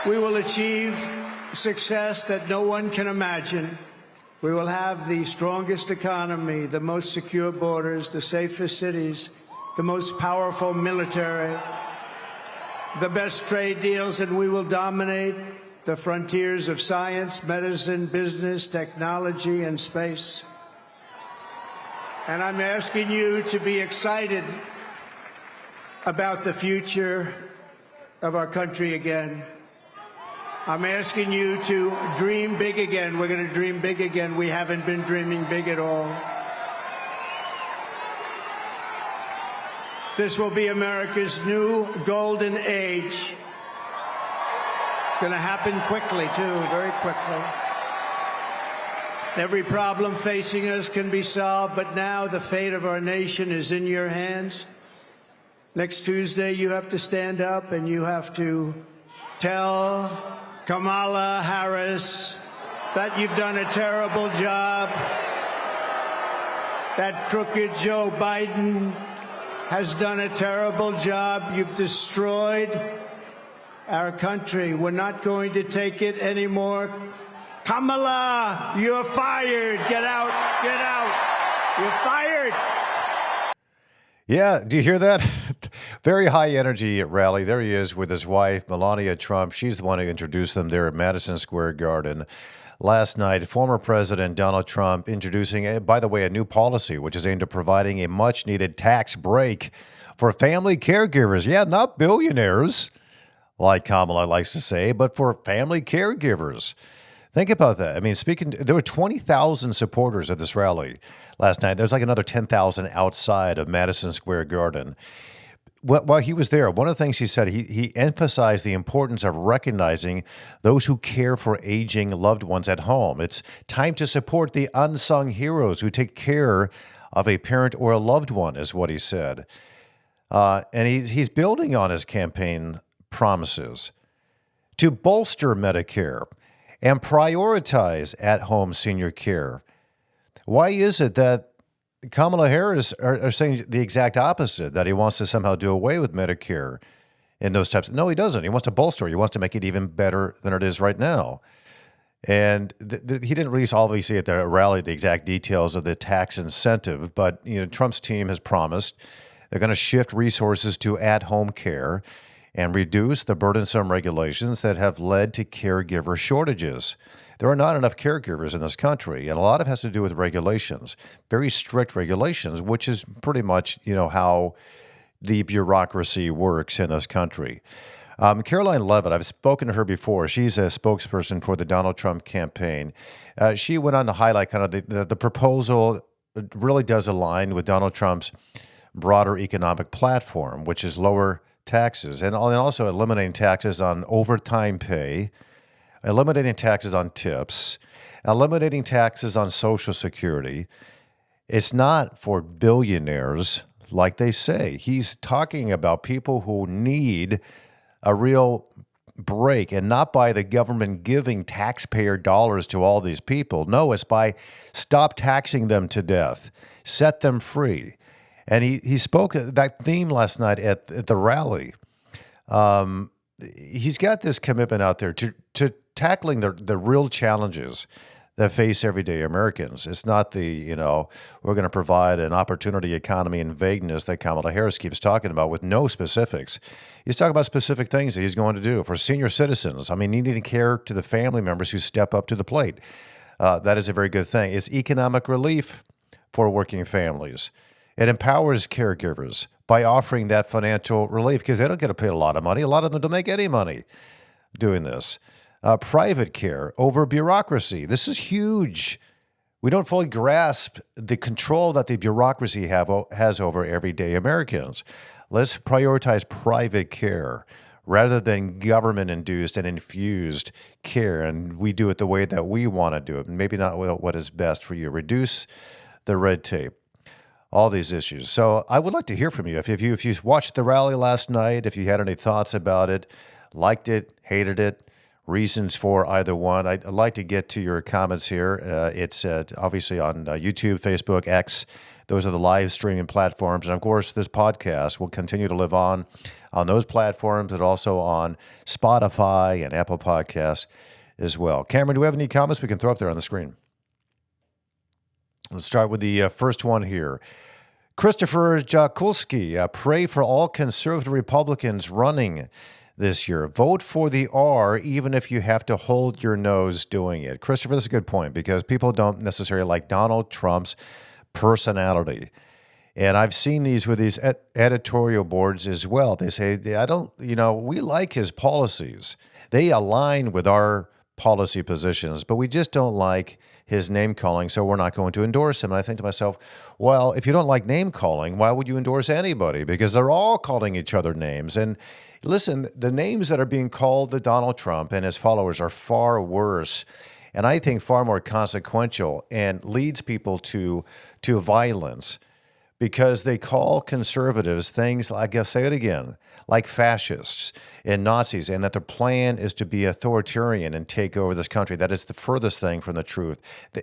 We will achieve success that no one can imagine. We will have the strongest economy, the most secure borders, the safest cities, the most powerful military, the best trade deals, and we will dominate the frontiers of science, medicine, business, technology, and space. And I'm asking you to be excited about the future of our country again. I'm asking you to dream big again. We're going to dream big again. We haven't been dreaming big at all. This will be America's new golden age. It's going to happen quickly, too, very quickly. Every problem facing us can be solved, but now the fate of our nation is in your hands. Next Tuesday, you have to stand up and you have to tell Kamala Harris that you've done a terrible job, That crooked Joe Biden has done a terrible job. You've destroyed our country. We're not going to take it anymore. Kamala, you're fired. Get out. Get out. You're fired. Yeah, do you hear that? Very high energy rally. There he is with his wife, Melania Trump. She's the one who introduced them there at Madison Square Garden. Last night, former President Donald Trump introducing, by the way, a new policy, which is aimed at providing a much-needed tax break for family caregivers. Yeah, not billionaires, like Kamala likes to say, but for family caregivers. Think about that. I mean, there were 20,000 supporters at this rally last night. There's like another 10,000 outside of Madison Square Garden. While he was there, one of the things he said, he emphasized the importance of recognizing those who care for aging loved ones at home. It's time to support the unsung heroes who take care of a parent or a loved one, is what he said. And he's building on his campaign promises to bolster Medicare and prioritize at-home senior care. Why is it that Kamala Harris are saying the exact opposite, that he wants to somehow do away with Medicare in those types? No, he doesn't. He wants to bolster it. He wants to make it even better than it is right now. And he didn't release, obviously, at the rally the exact details of the tax incentive, but Trump's team has promised they're going to shift resources to at-home care and reduce the burdensome regulations that have led to caregiver shortages. There are not enough caregivers in this country, and a lot of it has to do with regulations, very strict regulations, which is pretty much, how the bureaucracy works in this country. Caroline Levitt, I've spoken to her before. She's a spokesperson for the Donald Trump campaign. She went on to highlight kind of the proposal really does align with Donald Trump's broader economic platform, which is lower taxes and also eliminating taxes on overtime pay, eliminating taxes on tips, eliminating taxes on Social Security. It's not for billionaires, like they say. He's talking about people who need a real break, and not by the government giving taxpayer dollars to all these people. No, it's by stop taxing them to death, set them free. And he spoke that theme last night at the rally. He's got this commitment out there to tackling the real challenges that face everyday Americans. It's not we're going to provide an opportunity economy in vagueness that Kamala Harris keeps talking about with no specifics. He's talking about specific things that he's going to do for senior citizens. I mean, needing care to the family members who step up to the plate. That is a very good thing. It's economic relief for working families. It empowers caregivers by offering that financial relief because they don't get to pay a lot of money. A lot of them don't make any money doing this. Private care over bureaucracy. This is huge. We don't fully grasp the control that the bureaucracy has over everyday Americans. Let's prioritize private care rather than government-induced and infused care, and we do it the way that we want to do it, maybe not what is best for you. Reduce the red tape. All these issues. So I would like to hear from you. If you watched the rally last night, if you had any thoughts about it, liked it, hated it, reasons for either one, I'd like to get to your comments here. It's obviously on YouTube, Facebook, X. Those are the live streaming platforms. And of course, this podcast will continue to live on those platforms and also on Spotify and Apple Podcasts as well. Cameron, do we have any comments we can throw up there on the screen? Let's start with the first one here. Christopher Jakulski, pray for all conservative Republicans running this year. Vote for the R, even if you have to hold your nose doing it. Christopher, that's a good point because people don't necessarily like Donald Trump's personality. And I've seen these with these editorial boards as well. They say, we like his policies. They align with our policy positions, but we just don't like his name calling, so we're not going to endorse him. And I think to myself, well, if you don't like name calling, why would you endorse anybody? Because they're all calling each other names. And listen, the names that are being called to Donald Trump and his followers are far worse, and I think far more consequential and leads people to violence. because they call conservatives things like, I'll say it again, like fascists and Nazis, and that their plan is to be authoritarian and take over this country. That is the furthest thing from the truth.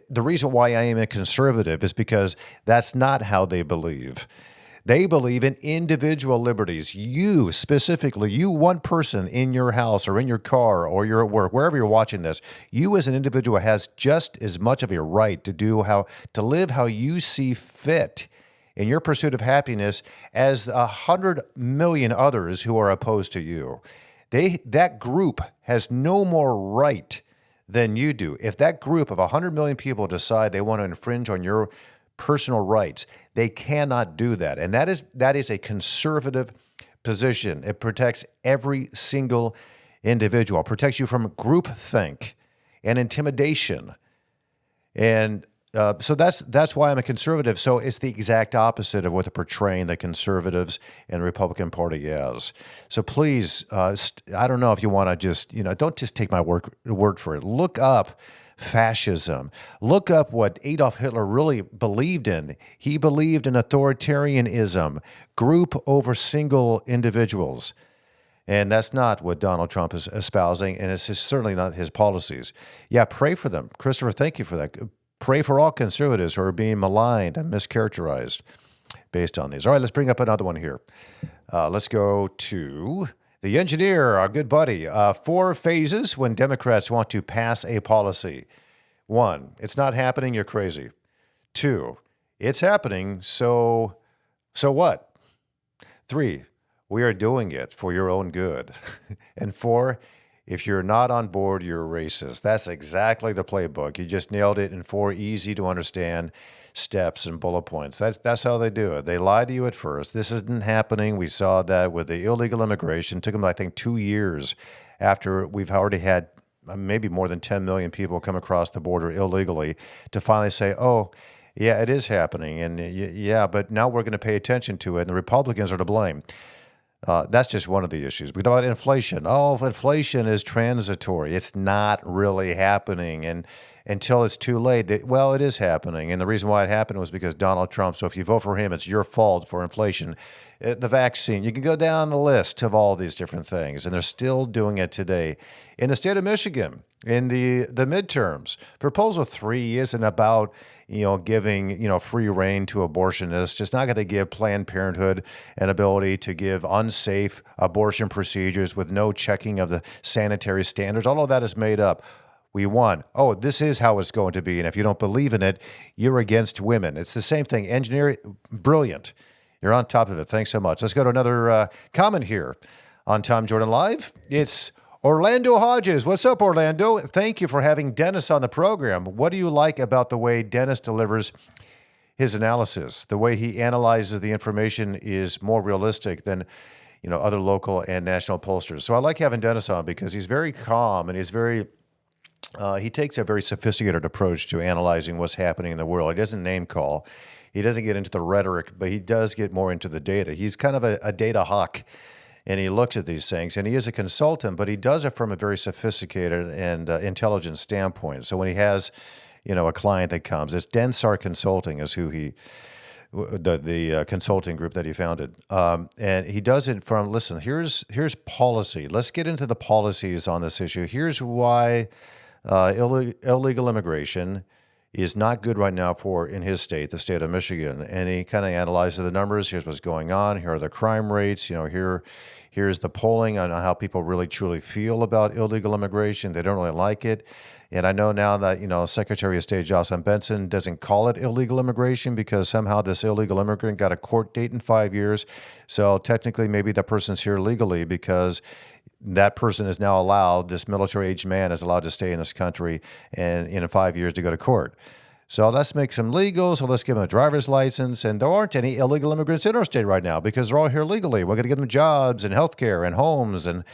The reason why I am a conservative is because that's not how they believe. They believe in individual liberties. You specifically, you one person in your house or in your car or you're at work, wherever you're watching this, you as an individual has just as much of a right to live how you see fit in your pursuit of happiness as 100 million others who are opposed to you. That group has no more right than you do. If that group of 100 million people decide they want to infringe on your personal rights, they cannot do that. And that is a conservative position. It protects every single individual. It protects you from groupthink and intimidation. And so that's why I'm a conservative. So it's the exact opposite of what they're portraying the conservatives and the Republican Party as. So please, I don't know if you want to just, don't just take my word for it. Look up fascism. Look up what Adolf Hitler really believed in. He believed in authoritarianism, group over single individuals. And that's not what Donald Trump is espousing, and it's certainly not his policies. Yeah, pray for them. Christopher, thank you for that. Pray for all conservatives who are being maligned and mischaracterized based on these. All right, let's bring up another one here. Let's go to the engineer, our good buddy. 4 phases when Democrats want to pass a policy. 1, it's not happening, you're crazy. 2, it's happening, so what? 3, we are doing it for your own good. And 4, if you're not on board, you're racist. That's exactly the playbook. You just nailed it in 4 easy to understand steps and bullet points. That's how they do it. They lie to you at first. This isn't happening. We saw that with the illegal immigration. It took them, I think, 2 years after we've already had maybe more than 10 million people come across the border illegally to finally say, oh, yeah, it is happening. And yeah, but now we're going to pay attention to it. And the Republicans are to blame. That's just one of the issues. We talk about inflation. Oh, inflation is transitory. It's not really happening. And until it's too late, it is happening. And the reason why it happened was because Donald Trump. So if you vote for him, it's your fault for inflation. The vaccine, you can go down the list of all these different things. And they're still doing it today. In the state of Michigan, in the midterms, Proposal 3 isn't about giving, free rein to abortionists. It's not going to give Planned Parenthood an ability to give unsafe abortion procedures with no checking of the sanitary standards. All of that is made up. We won. Oh, this is how it's going to be. And if you don't believe in it, you're against women. It's the same thing. Engineering, brilliant. You're on top of it. Thanks so much. Let's go to another comment here on Tom Jordan Live. It's Orlando Hodges. What's up, Orlando? Thank you for having Dennis on the program. What do you like about the way Dennis delivers his analysis? The way he analyzes the information is more realistic than other local and national pollsters. So I like having Dennis on because he's very calm and he's he takes a very sophisticated approach to analyzing what's happening in the world. He doesn't name call. He doesn't get into the rhetoric, but he does get more into the data. He's kind of a data hawk. And he looks at these things, and he is a consultant, but he does it from a very sophisticated and intelligent standpoint. So when he has, a client that comes, it's Densar Consulting is who the consulting group that he founded, and he does it from. Listen, here's policy. Let's get into the policies on this issue. Here's why illegal immigration is not good right now in his state, the state of Michigan. And he kind of analyzes the numbers. Here's what's going on. Here are the crime rates. Here's the polling on how people really truly feel about illegal immigration. They don't really like it. And I know now that, Secretary of State Jocelyn Benson doesn't call it illegal immigration because somehow this illegal immigrant got a court date in 5 years. So technically maybe that person's here legally because that person is now allowed, this military-aged man is allowed to stay in this country and in 5 years to go to court. So let's make them legal. So let's give them a driver's license. And there aren't any illegal immigrants in our state right now because they're all here legally. We're going to give them jobs and health care and homes and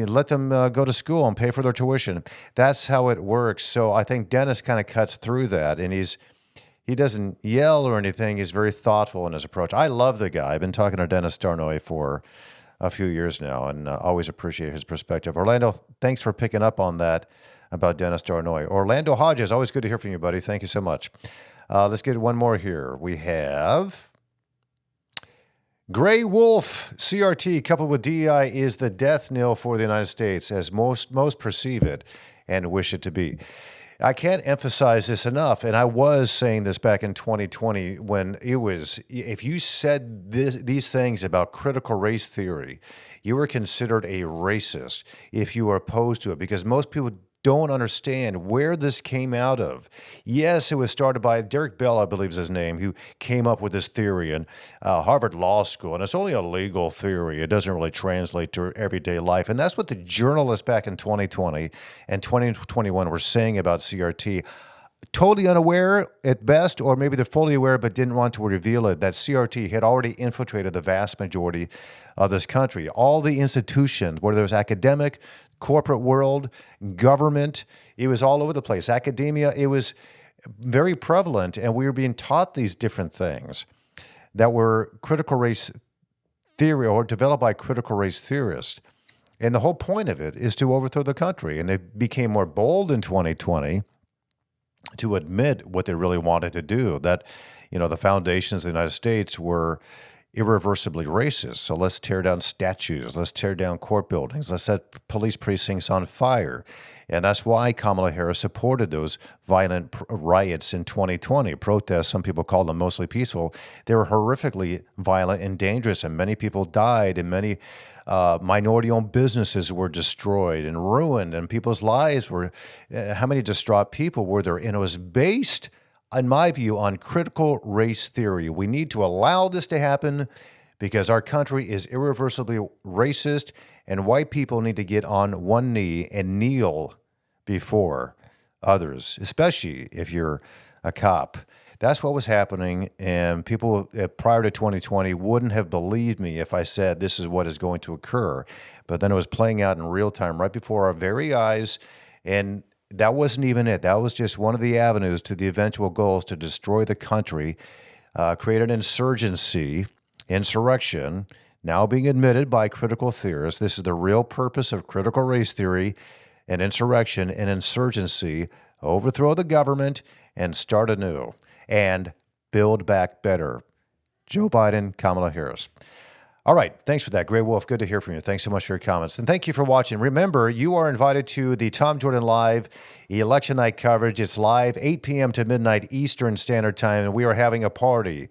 let them go to school and pay for their tuition. That's how it works. So I think Dennis kind of cuts through that, and he doesn't yell or anything. He's very thoughtful in his approach. I love the guy. I've been talking to Dennis Darnoy for a few years now, and always appreciate his perspective. Orlando, thanks for picking up on that about Dennis Darnoy. Orlando Hodges, always good to hear from you, buddy. Thank you so much. Let's get one more here. We have Gray Wolf, CRT coupled with DEI is the death knell for the United States as most perceive it and wish it to be. I can't emphasize this enough, and I was saying this back in 2020 when it was, if you said these things about critical race theory, you were considered a racist if you were opposed to it, because most people don't understand where this came out of. Yes, it was started by Derek Bell, I believe is his name, who came up with this theory in Harvard Law School. And it's only a legal theory. It doesn't really translate to everyday life. And that's what the journalists back in 2020 and 2021 were saying about CRT. Totally unaware at best, or maybe they're fully aware but didn't want to reveal it, that CRT had already infiltrated the vast majority of this country. All the institutions, whether it was academic, corporate world, government, it was all over the place. Academia, it was very prevalent, and we were being taught these different things that were critical race theory or developed by critical race theorists. And the whole point of it is to overthrow the country. And they became more bold in 2020 to admit what they really wanted to do, that, the foundations of the United States were irreversibly racist. So let's tear down statues, let's tear down court buildings, let's set police precincts on fire. And that's why Kamala Harris supported those violent riots in 2020, protests. Some people call them mostly peaceful. They were horrifically violent and dangerous, and many people died, and many minority-owned businesses were destroyed and ruined, and people's lives were, how many distraught people were there? And it was based, in my view, on critical race theory. We need to allow this to happen because our country is irreversibly racist, and white people need to get on one knee and kneel before others, especially if you're a cop. That's what was happening, and people prior to 2020 wouldn't have believed me if I said this is what is going to occur. But then it was playing out in real time right before our very eyes, and that wasn't even it. That was just one of the avenues to the eventual goals to destroy the country, create an insurrection, now being admitted by critical theorists. This is the real purpose of critical race theory, an insurrection, an insurgency, overthrow the government and start anew and build back better. Joe Biden, Kamala Harris. All right. Thanks for that, Gray Wolf. Good to hear from you. Thanks so much for your comments. And thank you for watching. Remember, you are invited to the Tom Jordan Live election night coverage. It's live 8 p.m. to midnight Eastern Standard Time, and we are having a party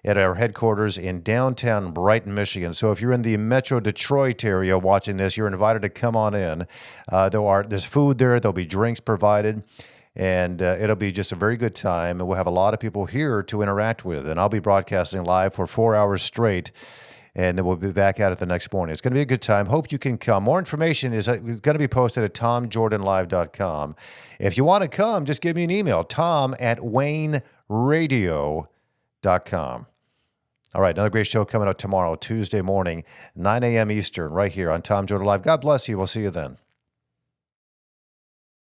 at our headquarters in downtown Brighton, Michigan. So if you're in the Metro Detroit area watching this, you're invited to come on in. There's food there. There'll be drinks provided. And it'll be just a very good time. And we'll have a lot of people here to interact with. And I'll be broadcasting live for 4 hours straight. And then we'll be back at it the next morning. It's going to be a good time. Hope you can come. More information is going to be posted at tomjordanlive.com. If you want to come, just give me an email, tom@wayneradio.com. All right, another great show coming up tomorrow, Tuesday morning, 9 a.m. Eastern, right here on Tom Jordan Live. God bless you. We'll see you then.